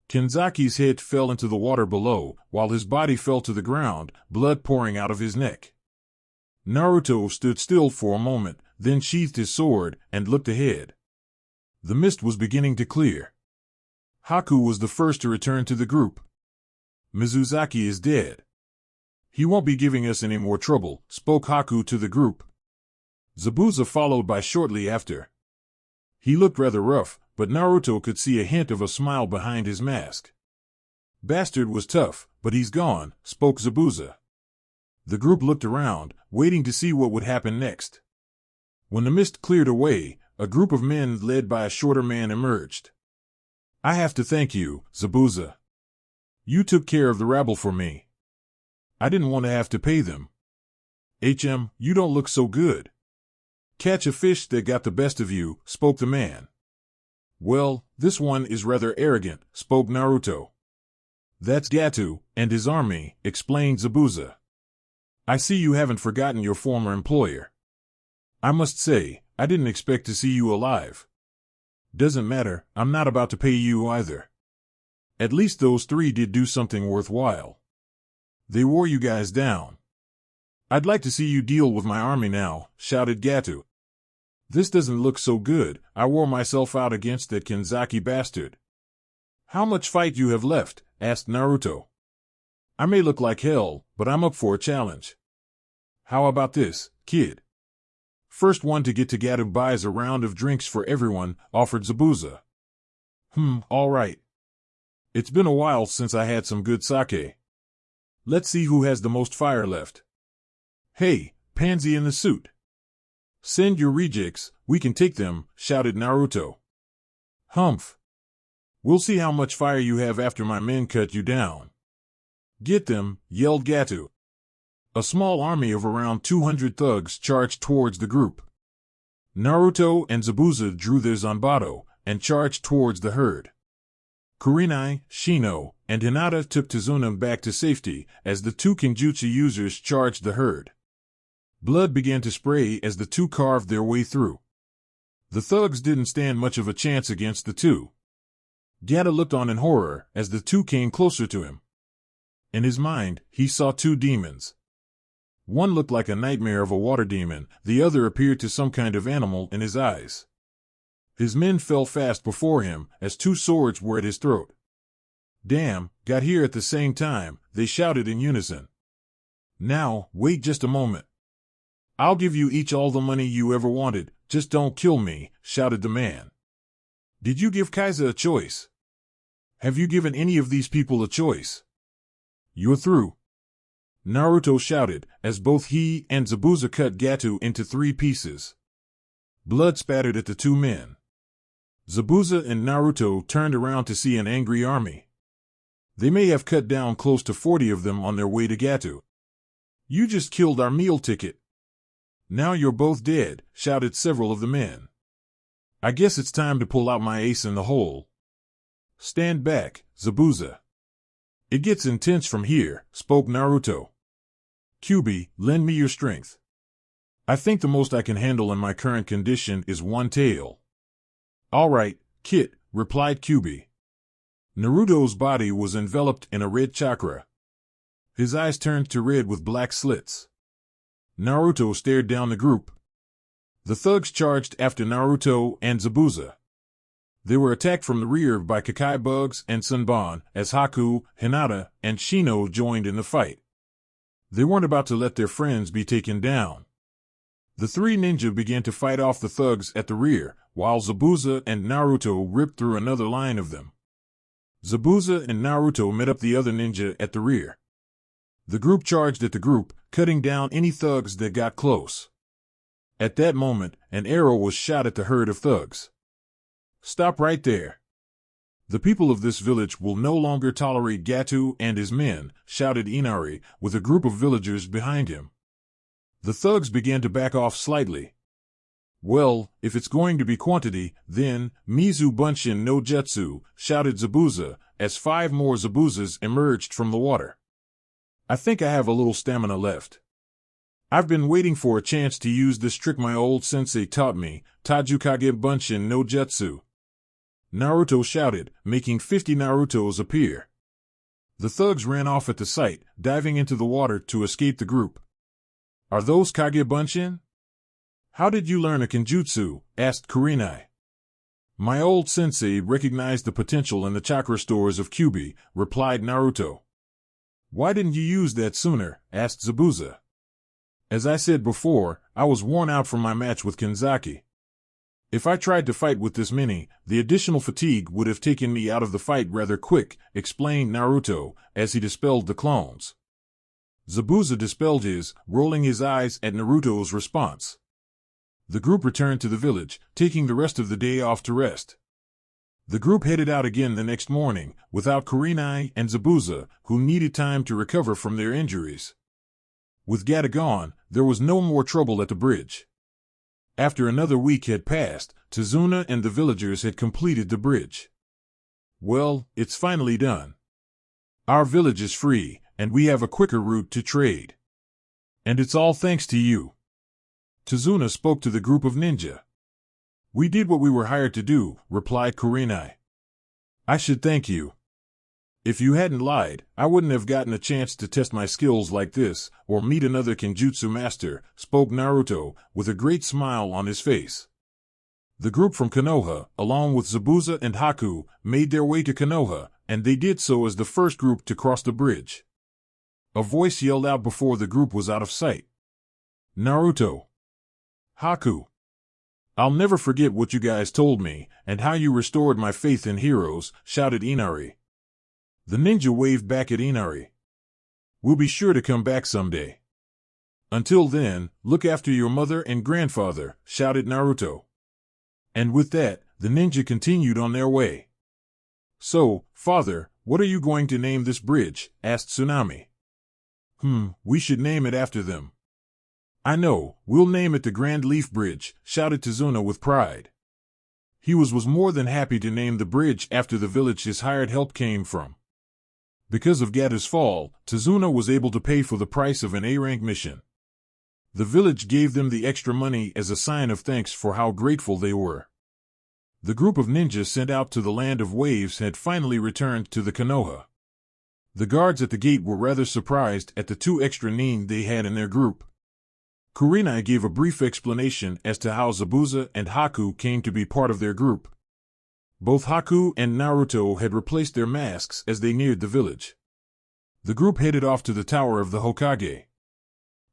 Kenzaki's head fell into the water below, while his body fell to the ground, blood pouring out of his neck. Naruto stood still for a moment, then sheathed his sword and looked ahead. The mist was beginning to clear. Haku was the first to return to the group. Mizuzaki is dead. He won't be giving us any more trouble, spoke Haku to the group. Zabuza followed by shortly after. He looked rather rough, but Naruto could see a hint of a smile behind his mask. Bastard was tough, but he's gone, spoke Zabuza. The group looked around, waiting to see what would happen next. When the mist cleared away, a group of men led by a shorter man emerged. I have to thank you, Zabuza. You took care of the rabble for me. I didn't want to have to pay them. You don't look so good. Catch a fish that got the best of you, spoke the man. Well, this one is rather arrogant, spoke Naruto. That's Gato and his army, explained Zabuza. I see you haven't forgotten your former employer. I must say, I didn't expect to see you alive. Doesn't matter, I'm not about to pay you either. At least those three did do something worthwhile. They wore you guys down. I'd like to see you deal with my army now, shouted Gato. This doesn't look so good, I wore myself out against that Kenzaki bastard. How much fight you have left? Asked Naruto. I may look like hell, but I'm up for a challenge. How about this, kid? First one to get to Gato buys a round of drinks for everyone, offered Zabuza. All right. It's been a while since I had some good sake. Let's see who has the most fire left. Hey, pansy in the suit. Send your rejects, we can take them, shouted Naruto. Humph. We'll see how much fire you have after my men cut you down. Get them, yelled Gato. A small army of around 200 thugs charged towards the group. Naruto and Zabuza drew their Zanbato and charged towards the herd. Kurenai, Shino, and Hinata took Tazuna back to safety as the two Kenjutsu users charged the herd. Blood began to spray as the two carved their way through. The thugs didn't stand much of a chance against the two. Gata looked on in horror as the two came closer to him. In his mind, he saw two demons. One looked like a nightmare of a water demon, the other appeared to some kind of animal in his eyes. His men fell fast before him, as two swords were at his throat. "Damn, got here at the same time," they shouted in unison. "Now, wait just a moment. I'll give you each all the money you ever wanted, just don't kill me," shouted the man. "Did you give Kaiser a choice? Have you given any of these people a choice? You're through," Naruto shouted, as both he and Zabuza cut Gato into 3 pieces. Blood spattered at the two men. Zabuza and Naruto turned around to see an angry army. They may have cut down close to 40 of them on their way to Gato. "You just killed our meal ticket. Now you're both dead," shouted several of the men. "I guess it's time to pull out my ace in the hole." "Stand back, Zabuza. It gets intense from here," spoke Naruto. "Kyuubi, lend me your strength. I think the most I can handle in my current condition is one tail." "All right, Kit," replied Kyuubi. Naruto's body was enveloped in a red chakra. His eyes turned to red with black slits. Naruto stared down the group. The thugs charged after Naruto and Zabuza. They were attacked from the rear by Kakai Bugs and Senbon, as Haku, Hinata, and Shino joined in the fight. They weren't about to let their friends be taken down. The 3 ninja began to fight off the thugs at the rear, while Zabuza and Naruto ripped through another line of them. Zabuza and Naruto met up the other ninja at the rear. The group charged at the group, cutting down any thugs that got close. At that moment, an arrow was shot at the herd of thugs. "Stop right there. The people of this village will no longer tolerate Gato and his men," shouted Inari, with a group of villagers behind him. The thugs began to back off slightly. "Well, if it's going to be quantity, then, Mizu Bunshin no Jutsu," shouted Zabuza, as 5 more Zabuzas emerged from the water. "I think I have a little stamina left. I've been waiting for a chance to use this trick my old sensei taught me, Tajukage Bunshin no Jutsu." Naruto shouted, making 50 Narutos appear. The thugs ran off at the sight, diving into the water to escape the group. "Are those Kage Bunshin? How did you learn a kenjutsu?" asked Kurenai. "My old sensei recognized the potential in the chakra stores of Kyuubi," replied Naruto. "Why didn't you use that sooner?" asked Zabuza. "As I said before, I was worn out from my match with Kenzaki. If I tried to fight with this many, the additional fatigue would have taken me out of the fight rather quick," explained Naruto, as he dispelled the clones. Zabuza dispelled his, rolling his eyes at Naruto's response. The group returned to the village, taking the rest of the day off to rest. The group headed out again the next morning, without Kurenai and Zabuza, who needed time to recover from their injuries. With Gata gone, there was no more trouble at the bridge. After another week had passed, Tazuna and the villagers had completed the bridge. "Well, it's finally done. Our village is free, and we have a quicker route to trade. And it's all thanks to you." Tazuna spoke to the group of ninja. "We did what we were hired to do," replied Kurenai. "I should thank you. If you hadn't lied, I wouldn't have gotten a chance to test my skills like this, or meet another kenjutsu master," spoke Naruto, with a great smile on his face. The group from Konoha, along with Zabuza and Haku, made their way to Konoha, and they did so as the first group to cross the bridge. A voice yelled out before the group was out of sight. "Naruto! Haku! I'll never forget what you guys told me, and how you restored my faith in heroes," shouted Inari. The ninja waved back at Inari. "We'll be sure to come back someday. Until then, look after your mother and grandfather," shouted Naruto. And with that, the ninja continued on their way. "So, father, what are you going to name this bridge?" asked Tsunami. We should name it after them." "I know, we'll name it the Grand Leaf Bridge," shouted Tazuna with pride. He was more than happy to name the bridge after the village his hired help came from. Because of Gata's fall, Tazuna was able to pay for the price of an A-rank mission. The village gave them the extra money as a sign of thanks for how grateful they were. The group of ninjas sent out to the land of waves had finally returned to the Konoha. The guards at the gate were rather surprised at the 2 extra nin they had in their group. Kurenai gave a brief explanation as to how Zabuza and Haku came to be part of their group. Both Haku and Naruto had replaced their masks as they neared the village. The group headed off to the tower of the Hokage.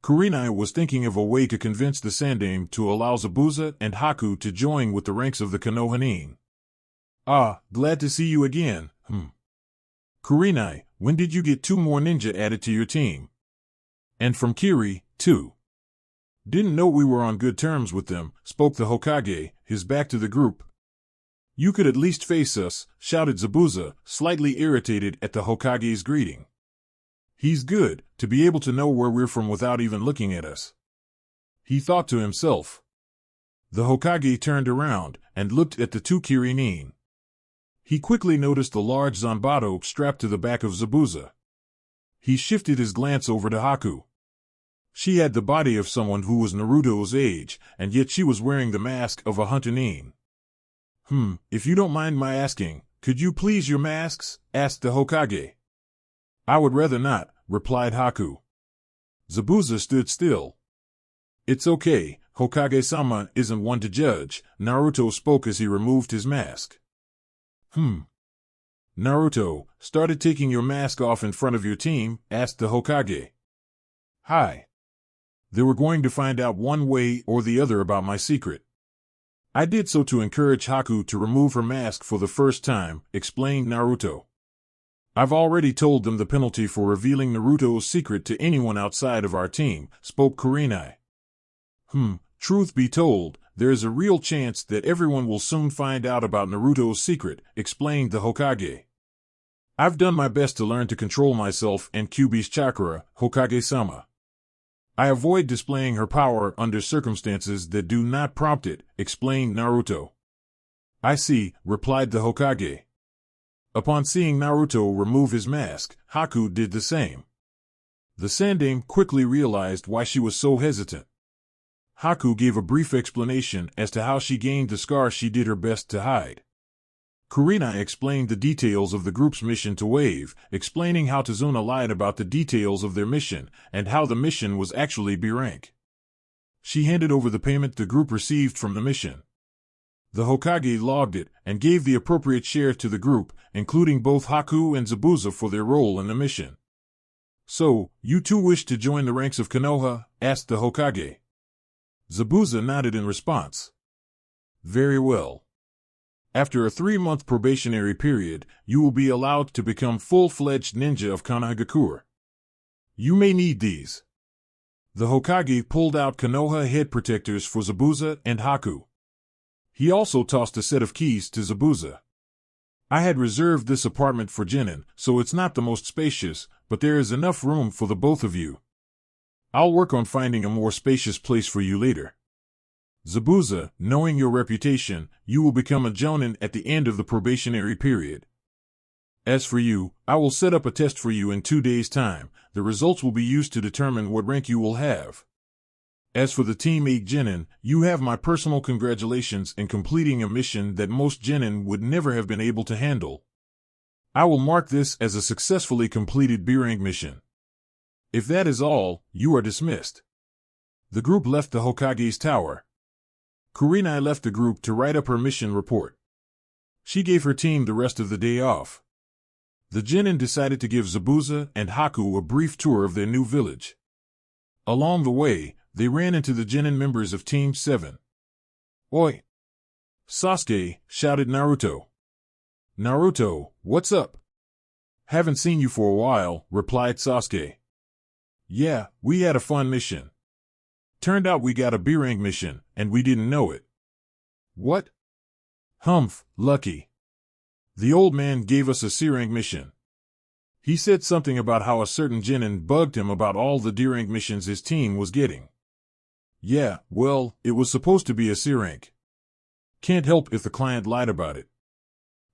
Kurenai was thinking of a way to convince the Sandaime to allow Zabuza and Haku to join with the ranks of the Konoha nin. Ah, glad to see you again, Kurenai, when did you get 2 more ninja added to your team? And from Kiri, too. Didn't know we were on good terms with them, spoke the Hokage, his back to the group. You could at least face us, shouted Zabuza, slightly irritated at the Hokage's greeting. He's good, to be able to know where we're from without even looking at us. He thought to himself. The Hokage turned around and looked at the 2 Kiri nin. He quickly noticed the large Zanbato strapped to the back of Zabuza. He shifted his glance over to Haku. She had the body of someone who was Naruto's age, and yet she was wearing the mask of a hunter nin. If you don't mind my asking, could you please your masks? Asked the Hokage. I would rather not, replied Haku. Zabuza stood still. It's okay, Hokage-sama isn't one to judge, Naruto spoke as he removed his mask. Naruto, started taking your mask off in front of your team? Asked the Hokage. Hi. They were going to find out one way or the other about my secret. I did so to encourage Haku to remove her mask for the first time, explained Naruto. I've already told them the penalty for revealing Naruto's secret to anyone outside of our team, spoke Kurenai. Truth be told, there is a real chance that everyone will soon find out about Naruto's secret, explained the Hokage. I've done my best to learn to control myself and Kyuubi's chakra, Hokage-sama. I avoid displaying her power under circumstances that do not prompt it, explained Naruto. I see, replied the Hokage. Upon seeing Naruto remove his mask, Haku did the same. The Sandaime quickly realized why she was so hesitant. Haku gave a brief explanation as to how she gained the scar she did her best to hide. Kurenai explained the details of the group's mission to Wave, explaining how Tazuna lied about the details of their mission, and how the mission was actually B rank. She handed over the payment the group received from the mission. The Hokage logged it, and gave the appropriate share to the group, including both Haku and Zabuza for their role in the mission. So, you two wish to join the ranks of Konoha? Asked the Hokage. Zabuza nodded in response. Very well. After a 3-month probationary period, you will be allowed to become full-fledged ninja of Konohagakure. You may need these. The Hokage pulled out Konoha head protectors for Zabuza and Haku. He also tossed a set of keys to Zabuza. I had reserved this apartment for Genin, so it's not the most spacious, but there is enough room for the both of you. I'll work on finding a more spacious place for you later. Zabuza, knowing your reputation, you will become a Jonin at the end of the probationary period. As for you, I will set up a test for you in 2 days' time. The results will be used to determine what rank you will have. As for the Team 8 Genin, you have my personal congratulations in completing a mission that most Genin would never have been able to handle. I will mark this as a successfully completed B-rank mission. If that is all, you are dismissed. The group left the Hokage's tower. Kurenai left the group to write up her mission report. She gave her team the rest of the day off. The Genin decided to give Zabuza and Haku a brief tour of their new village. Along the way, they ran into the Genin members of Team 7. Oi! Sasuke, shouted Naruto. Naruto, what's up? Haven't seen you for a while, replied Sasuke. Yeah, we had a fun mission. Turned out we got a B-rank mission, and we didn't know it. What? Humph, lucky. The old man gave us a C-rank mission. He said something about how a certain Genin bugged him about all the D-rank missions his team was getting. Yeah, well, it was supposed to be a C-rank. Can't help if the client lied about it.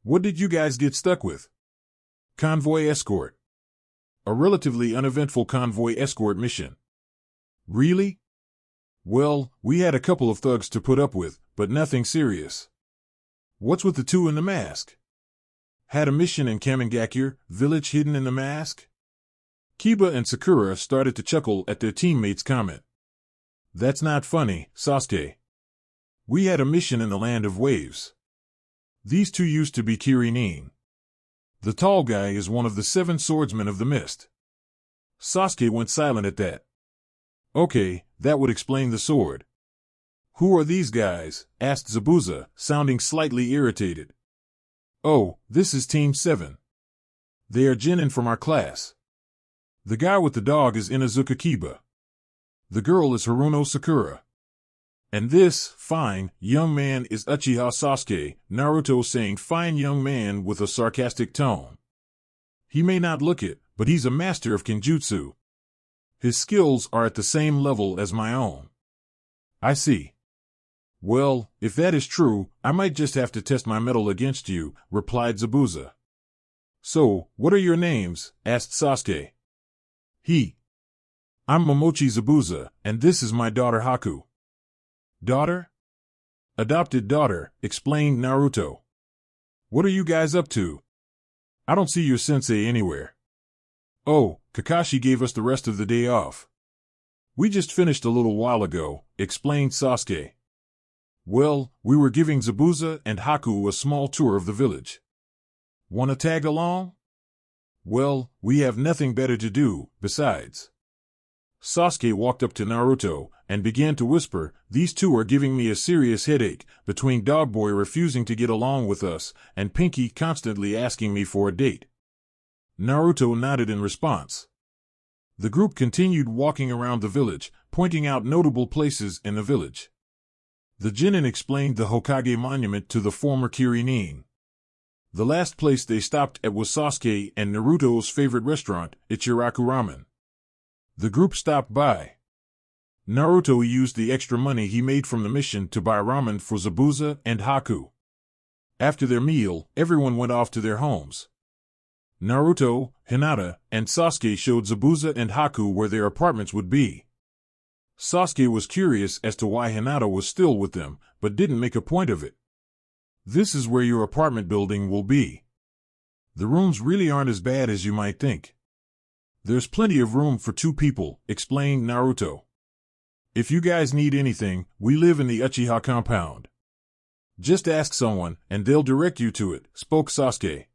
What did you guys get stuck with? Convoy escort. A relatively uneventful convoy escort mission. Really? Well, we had a couple of thugs to put up with, but nothing serious. What's with the two in the mask? Had a mission in Kamingakure village hidden in the mask? Kiba and Sakura started to chuckle at their teammate's comment. That's not funny, Sasuke. We had a mission in the Land of Waves. These two used to be Kirinin. The tall guy is one of the 7 swordsmen of the mist. Sasuke went silent at that. Okay, that would explain the sword. Who are these guys? Asked Zabuza, sounding slightly irritated. Oh, this is Team 7. They are genin from our class. The guy with the dog is Inazuka Kiba. The girl is Haruno Sakura. And this, fine, young man is Uchiha Sasuke, Naruto saying fine young man with a sarcastic tone. He may not look it, but he's a master of Kenjutsu. His skills are at the same level as my own. I see. Well, if that is true, I might just have to test my mettle against you, replied Zabuza. So, what are your names? Asked Sasuke. I'm Momochi Zabuza, and this is my daughter Haku. Daughter? Adopted daughter, explained Naruto. What are you guys up to? I don't see your sensei anywhere. Oh, Kakashi gave us the rest of the day off. We just finished a little while ago, explained Sasuke. Well, we were giving Zabuza and Haku a small tour of the village. Wanna tag along? Well, we have nothing better to do, besides. Sasuke walked up to Naruto and began to whisper, these two are giving me a serious headache, between Dogboy refusing to get along with us and Pinky constantly asking me for a date. Naruto nodded in response. The group continued walking around the village, pointing out notable places in the village. The genin explained the Hokage monument to the former Kirinin. The last place they stopped at was Sasuke and Naruto's favorite restaurant, Ichiraku Ramen. The group stopped by. Naruto used the extra money he made from the mission to buy ramen for Zabuza and Haku. After their meal, everyone went off to their homes. Naruto, Hinata, and Sasuke showed Zabuza and Haku where their apartments would be. Sasuke was curious as to why Hinata was still with them, but didn't make a point of it. This is where your apartment building will be. The rooms really aren't as bad as you might think. There's plenty of room for 2 people, explained Naruto. If you guys need anything, we live in the Uchiha compound. Just ask someone, and they'll direct you to it, spoke Sasuke.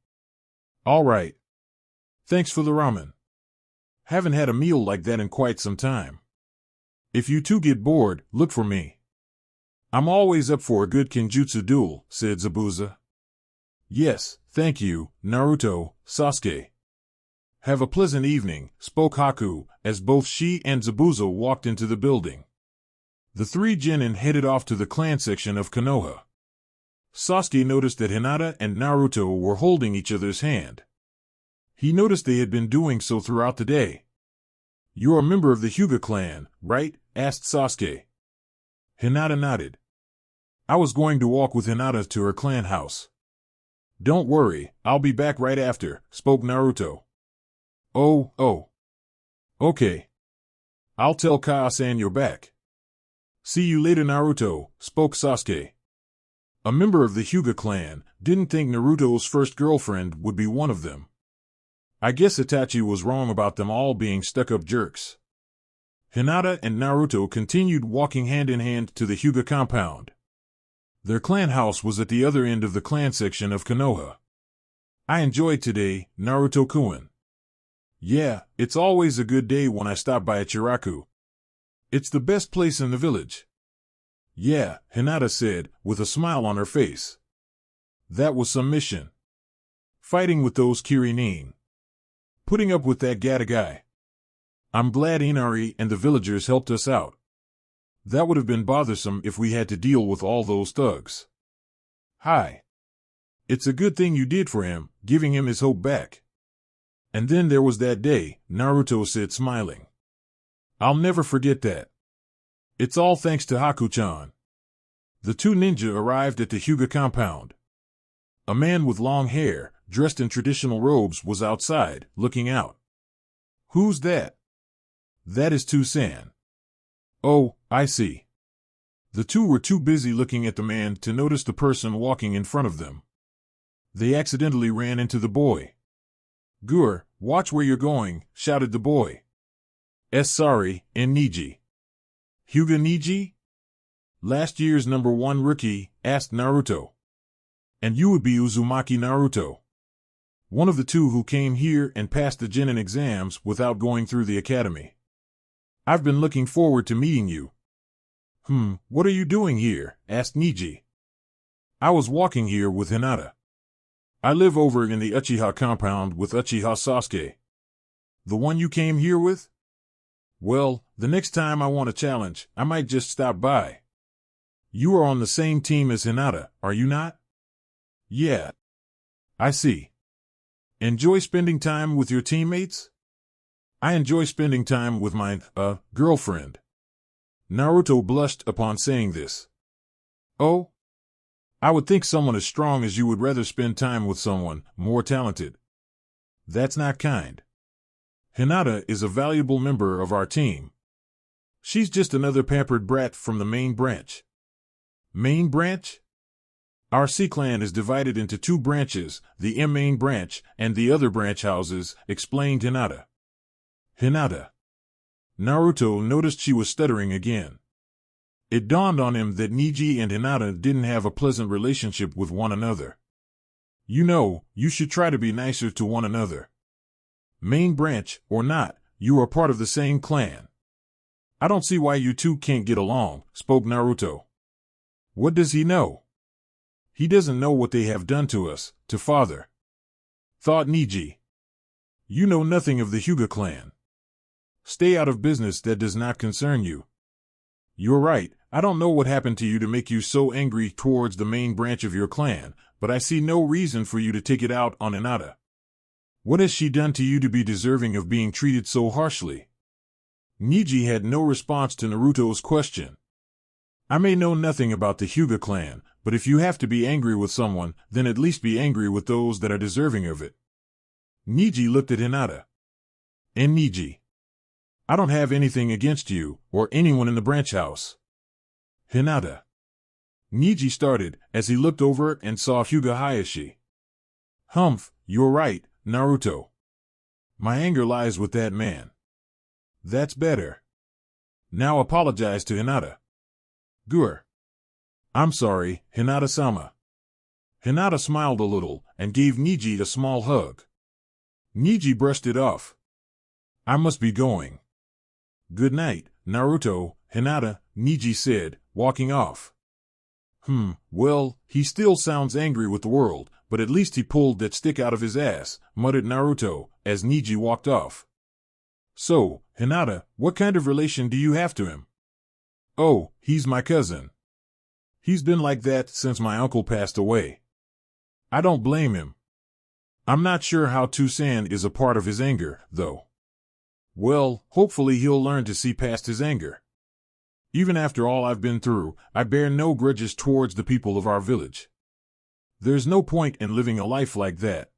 All right. Thanks for the ramen. Haven't had a meal like that in quite some time. If you two get bored, look for me. I'm always up for a good Kenjutsu duel, said Zabuza. Yes, thank you, Naruto, Sasuke. Have a pleasant evening, spoke Haku, as both she and Zabuza walked into the building. The 3 genin headed off to the clan section of Konoha. Sasuke noticed that Hinata and Naruto were holding each other's hand. He noticed they had been doing so throughout the day. You're a member of the Hyuga clan, right? Asked Sasuke. Hinata nodded. I was going to walk with Hinata to her clan house. Don't worry, I'll be back right after, spoke Naruto. Oh. Okay. I'll tell Kaasan you're back. See you later, Naruto, spoke Sasuke. A member of the Hyuga clan, didn't think Naruto's first girlfriend would be one of them. I guess Itachi was wrong about them all being stuck-up jerks. Hinata and Naruto continued walking hand in hand to the Hyuga compound. Their clan house was at the other end of the clan section of Konoha. I enjoyed today, Naruto-kun. Yeah, it's always a good day when I stop by Ichiraku. It's the best place in the village. Yeah, Hinata said, with a smile on her face. That was some mission. Fighting with those Kirinin. Putting up with that Gata guy. I'm glad Inari and the villagers helped us out. That would have been bothersome if we had to deal with all those thugs. Hi. It's a good thing you did for him, giving him his hope back. And then there was that day, Naruto said, smiling. I'll never forget that. It's all thanks to Haku-chan. The 2 ninja arrived at the Hyuga compound. A man with long hair, dressed in traditional robes, was outside, looking out. Who's that? That is Toussaint. Oh, I see. The two were too busy looking at the man to notice the person walking in front of them. They accidentally ran into the boy. "Gur, watch where you're going," shouted the boy. Sorry, Niji." "Hyuga Niji?" "Last year's #1 rookie," asked Naruto. "And you would be Uzumaki Naruto. One of the two who came here and passed the Genin exams without going through the academy. I've been looking forward to meeting you." What are you doing here?" asked Niji. "I was walking here with Hinata. I live over in the Uchiha compound with Uchiha Sasuke." "The one you came here with?" "Well, the next time I want a challenge, I might just stop by." "You are on the same team as Hinata, are you not?" "Yeah." "I see. Enjoy spending time with your teammates?" "I enjoy spending time with my, girlfriend." Naruto blushed upon saying this. "Oh? I would think someone as strong as you would rather spend time with someone more talented. That's not kind. Hinata is a valuable member of our team. She's just another pampered brat from the main branch." "Main branch?" "Our C-clan is divided into two branches, the M-main branch and the other branch houses," explained Hinata. "Hinata." Naruto noticed she was stuttering again. It dawned on him that Niji and Hinata didn't have a pleasant relationship with one another. "You know, you should try to be nicer to one another. Main branch or not, you are part of the same clan. I don't see why you two can't get along," spoke Naruto. "What does he know? He doesn't know what they have done to us, to father," thought Niji. "You know nothing of the Hyuga clan. Stay out of business that does not concern you." "You're right, I don't know what happened to you to make you so angry towards the main branch of your clan, but I see no reason for you to take it out on Hinata. What has she done to you to be deserving of being treated so harshly?" Niji had no response to Naruto's question. "I may know nothing about the Hyuga clan, but if you have to be angry with someone, then at least be angry with those that are deserving of it." Niji looked at Hinata. "And Niji, I don't have anything against you, or anyone in the branch house." "Hinata." Niji started, as he looked over and saw Hyuga Hayashi. You're right, Naruto. My anger lies with that man." "That's better. Now apologize to Hinata." "Gur." "I'm sorry, Hinata-sama." Hinata smiled a little, and gave Niji a small hug. Niji brushed it off. "I must be going." "Good night, Naruto, Hinata," Niji said, walking off. Well, he still sounds angry with the world, but at least he pulled that stick out of his ass," muttered Naruto, as Niji walked off. "So, Hinata, what kind of relation do you have to him?" "Oh, he's my cousin. He's been like that since my uncle passed away. I don't blame him. I'm not sure how Toussaint is a part of his anger, though. Well, hopefully he'll learn to see past his anger. Even after all I've been through, I bear no grudges towards the people of our village. There's no point in living a life like that.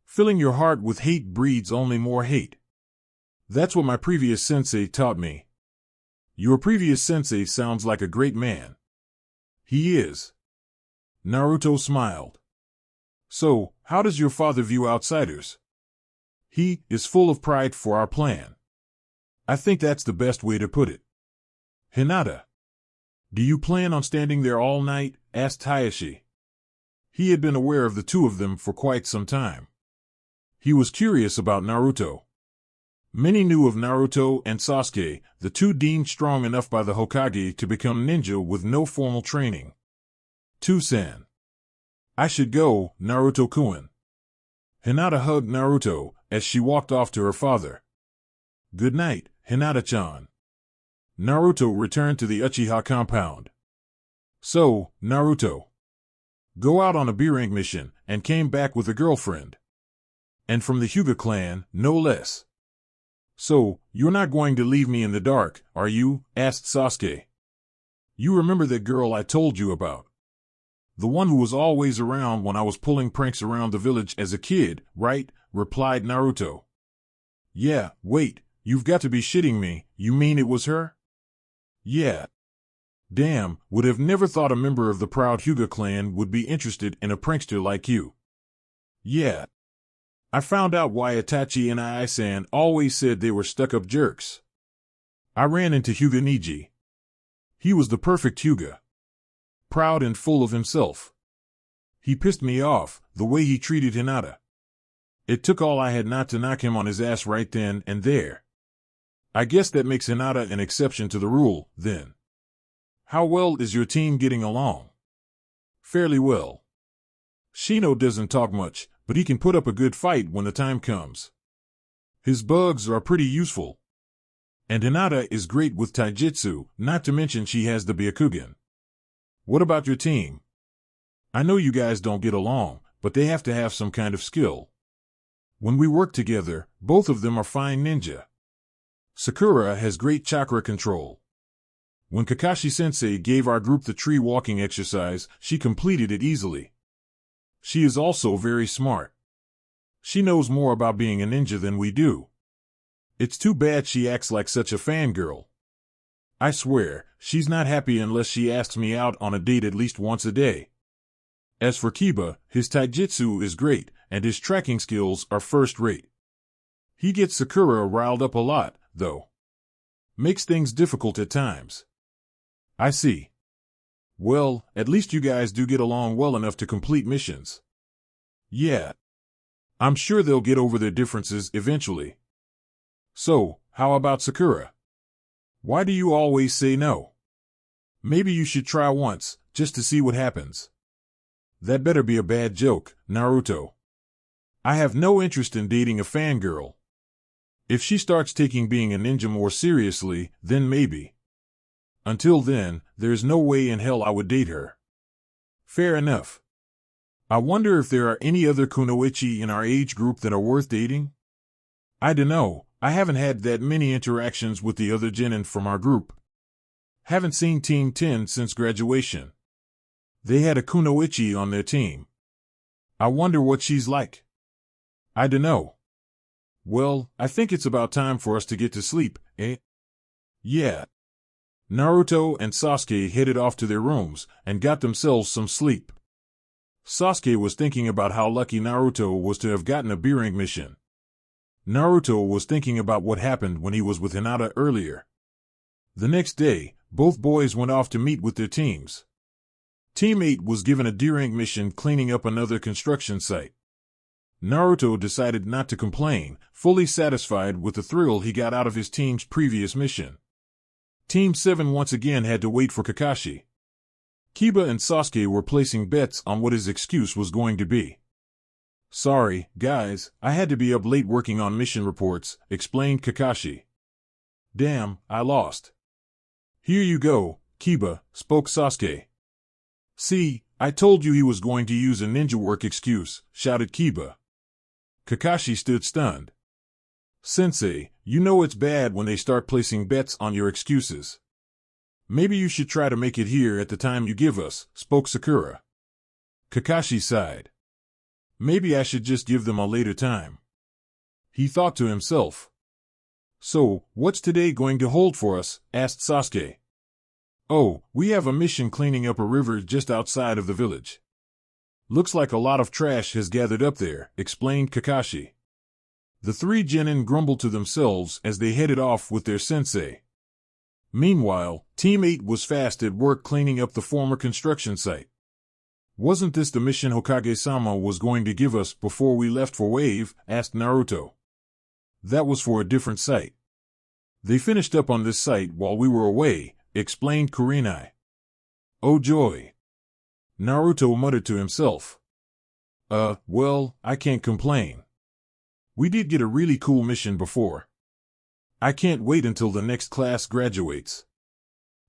Filling your heart with hate breeds only more hate. That's what my previous sensei taught me." "Your previous sensei sounds like a great man." "He is." Naruto smiled. "So, how does your father view outsiders?" "He is full of pride for our plan. I think that's the best way to put it." "Hinata, do you plan on standing there all night?" asked Hayashi. He had been aware of the two of them for quite some time. He was curious about Naruto. Many knew of Naruto and Sasuke, the two deemed strong enough by the Hokage to become ninja with no formal training. "Toussaint. I should go, Naruto-kun." Hinata hugged Naruto as she walked off to her father. "Good night, Hinata-chan." Naruto returned to the Uchiha compound. "So, Naruto, go out on a B-rank mission," and came back with a girlfriend. "And from the Hyuga clan, no less." "So, you're not going to leave me in the dark, are you?" asked Sasuke. "You remember that girl I told you about? The one who was always around when I was pulling pranks around the village as a kid, right?" replied Naruto. "Yeah, wait, you've got to be shitting me, you mean it was her?" "Yeah." Damn, would have never thought a member of the proud Hyuga clan would be interested in a prankster like you. Yeah. I found out why Itachi and Ai-san always said they were stuck-up jerks. I ran into Hyuga Niji. He was the perfect Hyuga. Proud and full of himself. He pissed me off, the way he treated Hinata. It took all I had not to knock him on his ass right then and there. I guess that makes Hinata an exception to the rule, then. How well is your team getting along? Fairly well. Shino doesn't talk much, but he can put up a good fight when the time comes. His bugs are pretty useful. And Hinata is great with taijutsu, not to mention she has the Byakugan. What about your team? I know you guys don't get along, but they have to have some kind of skill. When we work together, both of them are fine ninja. Sakura has great chakra control. When Kakashi-sensei gave our group the tree walking exercise, she completed it easily. She is also very smart. She knows more about being a ninja than we do. It's too bad she acts like such a fangirl. I swear, she's not happy unless she asks me out on a date at least once a day. As for Kiba, his taijutsu is great, and his tracking skills are first-rate. He gets Sakura riled up a lot, though. Makes things difficult at times. I see. Well, at least you guys do get along well enough to complete missions. Yeah. I'm sure they'll get over their differences eventually. So, how about Sakura? Why do you always say no? Maybe you should try once, just to see what happens. That better be a bad joke, Naruto. I have no interest in dating a fangirl. If she starts taking being a ninja more seriously, then maybe. Until then, there's no way in hell I would date her. Fair enough. I wonder if there are any other kunoichi in our age group that are worth dating? I dunno, I haven't had that many interactions with the other genin from our group. Haven't seen Team 10 since graduation. They had a kunoichi on their team. I wonder what she's like. I dunno. Well, I think it's about time for us to get to sleep, eh? Yeah. Naruto and Sasuke headed off to their rooms and got themselves some sleep. Sasuke was thinking about how lucky Naruto was to have gotten a B-rank mission. Naruto was thinking about what happened when he was with Hinata earlier. The next day, both boys went off to meet with their teams. Team 8 was given a D-rank mission cleaning up another construction site. Naruto decided not to complain, fully satisfied with the thrill he got out of his team's previous mission. Team 7 once again had to wait for Kakashi. Kiba and Sasuke were placing bets on what his excuse was going to be. Sorry, guys, I had to be up late working on mission reports, explained Kakashi. Damn, I lost. Here you go, Kiba, spoke Sasuke. See, I told you he was going to use a ninja work excuse, shouted Kiba. Kakashi stood stunned. Sensei, you know it's bad when they start placing bets on your excuses. Maybe you should try to make it here at the time you give us, spoke Sakura. Kakashi sighed. Maybe I should just give them a later time. He thought to himself. So, what's today going to hold for us? Asked Sasuke. Oh, we have a mission cleaning up a river just outside of the village. Looks like a lot of trash has gathered up there, explained Kakashi. The three genin grumbled to themselves as they headed off with their sensei. Meanwhile, Team 8 was fast at work cleaning up the former construction site. Wasn't this the mission Hokage-sama was going to give us before we left for Wave? Asked Naruto. That was for a different site. They finished up on this site while we were away, explained Kurenai. Oh joy. Naruto muttered to himself. Well, I can't complain. We did get a really cool mission before. I can't wait until the next class graduates.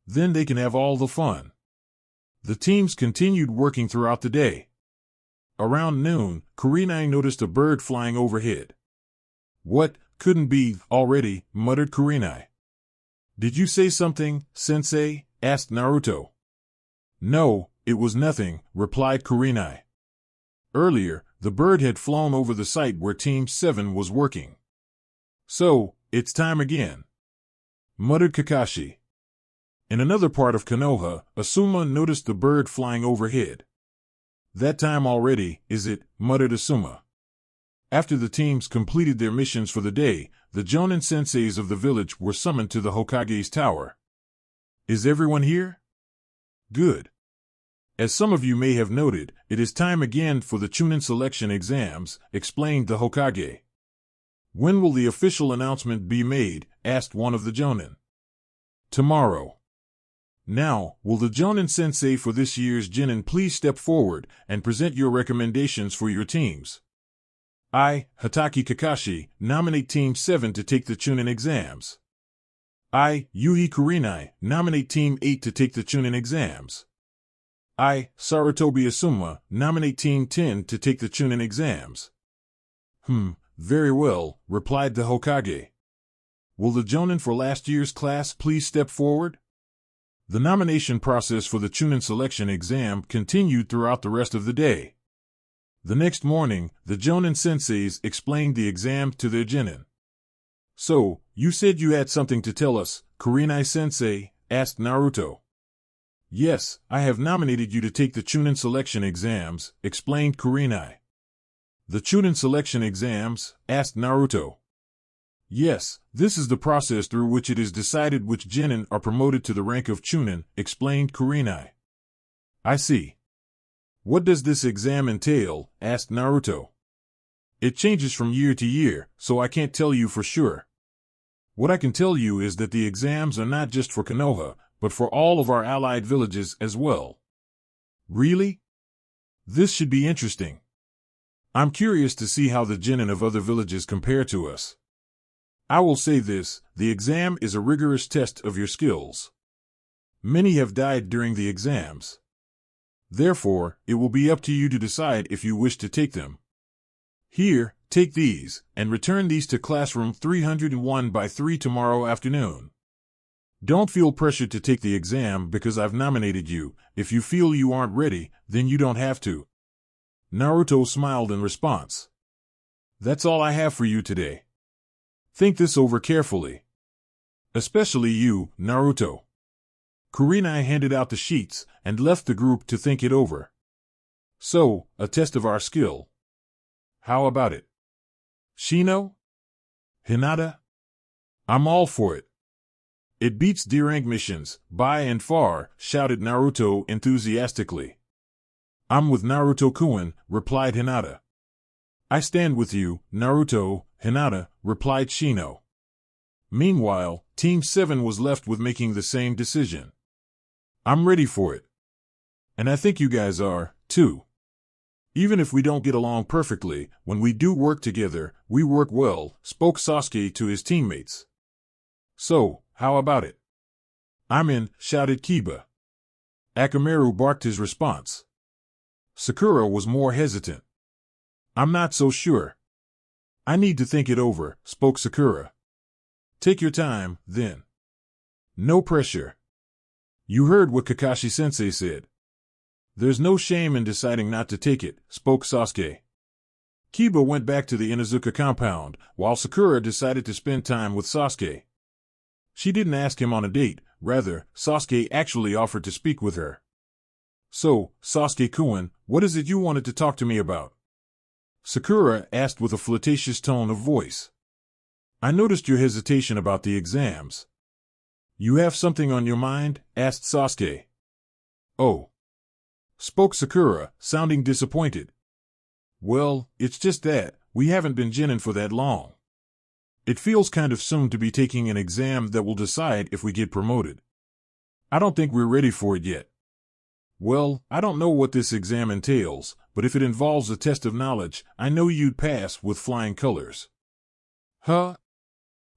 Then they can have all the fun. The teams continued working throughout the day. Around noon, Kurenai noticed a bird flying overhead. What, couldn't be, already, muttered Kurenai. Did you say something, sensei? Asked Naruto. No, it was nothing, replied Kurenai. Earlier, the bird had flown over the site where Team 7 was working. So, it's time again, muttered Kakashi. In another part of Konoha, Asuma noticed the bird flying overhead. That time already, is it? Muttered Asuma. After the teams completed their missions for the day, the Jonin senseis of the village were summoned to the Hokage's tower. Is everyone here? Good. As some of you may have noted, it is time again for the Chunin selection exams, explained the Hokage. When will the official announcement be made? Asked one of the Jonin. Tomorrow. Now, will the Jonin sensei for this year's Genin please step forward and present your recommendations for your teams? I, Hatake Kakashi, nominate Team 7 to take the Chunin exams. I, Yuhi Kurenai, nominate Team 8 to take the Chunin exams. I, Sarutobi Asuma, nominate Team 10 to take the Chunin exams. Very well, replied the Hokage. Will the Jonin for last year's class please step forward? The nomination process for the Chunin selection exam continued throughout the rest of the day. The next morning, the Jonin senseis explained the exam to their Genin. So, you said you had something to tell us, Kurenai-sensei, asked Naruto. Yes, I have nominated you to take the Chunin selection exams, explained Kurenai. The Chunin selection exams? Asked Naruto. Yes, this is the process through which it is decided which Genin are promoted to the rank of Chunin, explained Kurenai. I see. What does this exam entail? Asked Naruto. It changes from year to year, so I can't tell you for sure. What I can tell you is that the exams are not just for Konoha, but for all of our allied villages as well. Really? This should be interesting. I'm curious to see how the Genin of other villages compare to us. I will say this, the exam is a rigorous test of your skills. Many have died during the exams. Therefore, it will be up to you to decide if you wish to take them. Here, take these, and return these to classroom 301 by 3 tomorrow afternoon. Don't feel pressured to take the exam because I've nominated you. If you feel you aren't ready, then you don't have to. Naruto smiled in response. That's all I have for you today. Think this over carefully. Especially you, Naruto. Kurenai handed out the sheets and left the group to think it over. So, a test of our skill. How about it? Shino? Hinata? I'm all for it. It beats D-rank missions, by and far, shouted Naruto enthusiastically. I'm with Naruto-kun, replied Hinata. I stand with you, Naruto, Hinata, replied Shino. Meanwhile, Team 7 was left with making the same decision. I'm ready for it. And I think you guys are, too. Even if we don't get along perfectly, when we do work together, we work well, spoke Sasuke to his teammates. So, how about it? I'm in, shouted Kiba. Akamaru barked his response. Sakura was more hesitant. I'm not so sure. I need to think it over, spoke Sakura. Take your time, then. No pressure. You heard what Kakashi-sensei said. There's no shame in deciding not to take it, spoke Sasuke. Kiba went back to the Inazuka compound, while Sakura decided to spend time with Sasuke. She didn't ask him on a date, rather, Sasuke actually offered to speak with her. So, Sasuke-kun, what is it you wanted to talk to me about? Sakura asked with a flirtatious tone of voice. I noticed your hesitation about the exams. You have something on your mind? Asked Sasuke. Oh. Spoke Sakura, sounding disappointed. Well, it's just that, we haven't been Genin for that long. It feels kind of soon to be taking an exam that will decide if we get promoted. I don't think we're ready for it yet. Well, I don't know what this exam entails, but if it involves a test of knowledge, I know you'd pass with flying colors. Huh?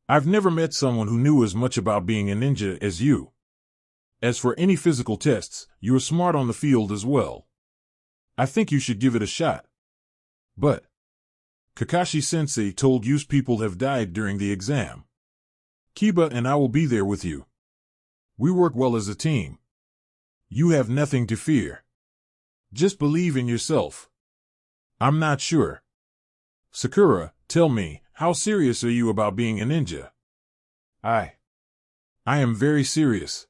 I've never met someone who knew as much about being a ninja as you. As for any physical tests, you're smart on the field as well. I think you should give it a shot. But Kakashi-sensei told you people have died during the exam. Kiba and I will be there with you. We work well as a team. You have nothing to fear. Just believe in yourself. I'm not sure. Sakura, tell me, how serious are you about being a ninja? I am very serious.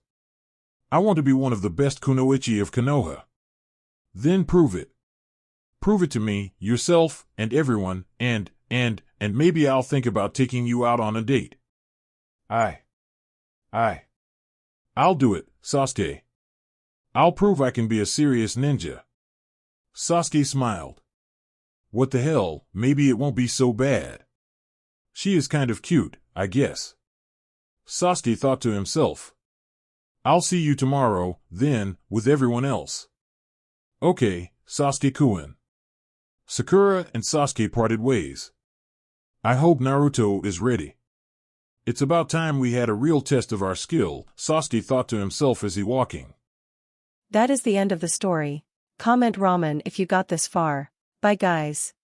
I want to be one of the best kunoichi of Konoha. Then prove it. Prove it to me, yourself, and everyone, and maybe I'll think about taking you out on a date. I'll do it, Sasuke. I'll prove I can be a serious ninja. Sasuke smiled. What the hell, maybe it won't be so bad. She is kind of cute, I guess. Sasuke thought to himself. I'll see you tomorrow, then, with everyone else. Okay, Sasuke-kun. Sakura and Sasuke parted ways. I hope Naruto is ready. It's about time we had a real test of our skill, Sasuke thought to himself as he walking. That is the end of the story. Comment ramen if you got this far. Bye guys.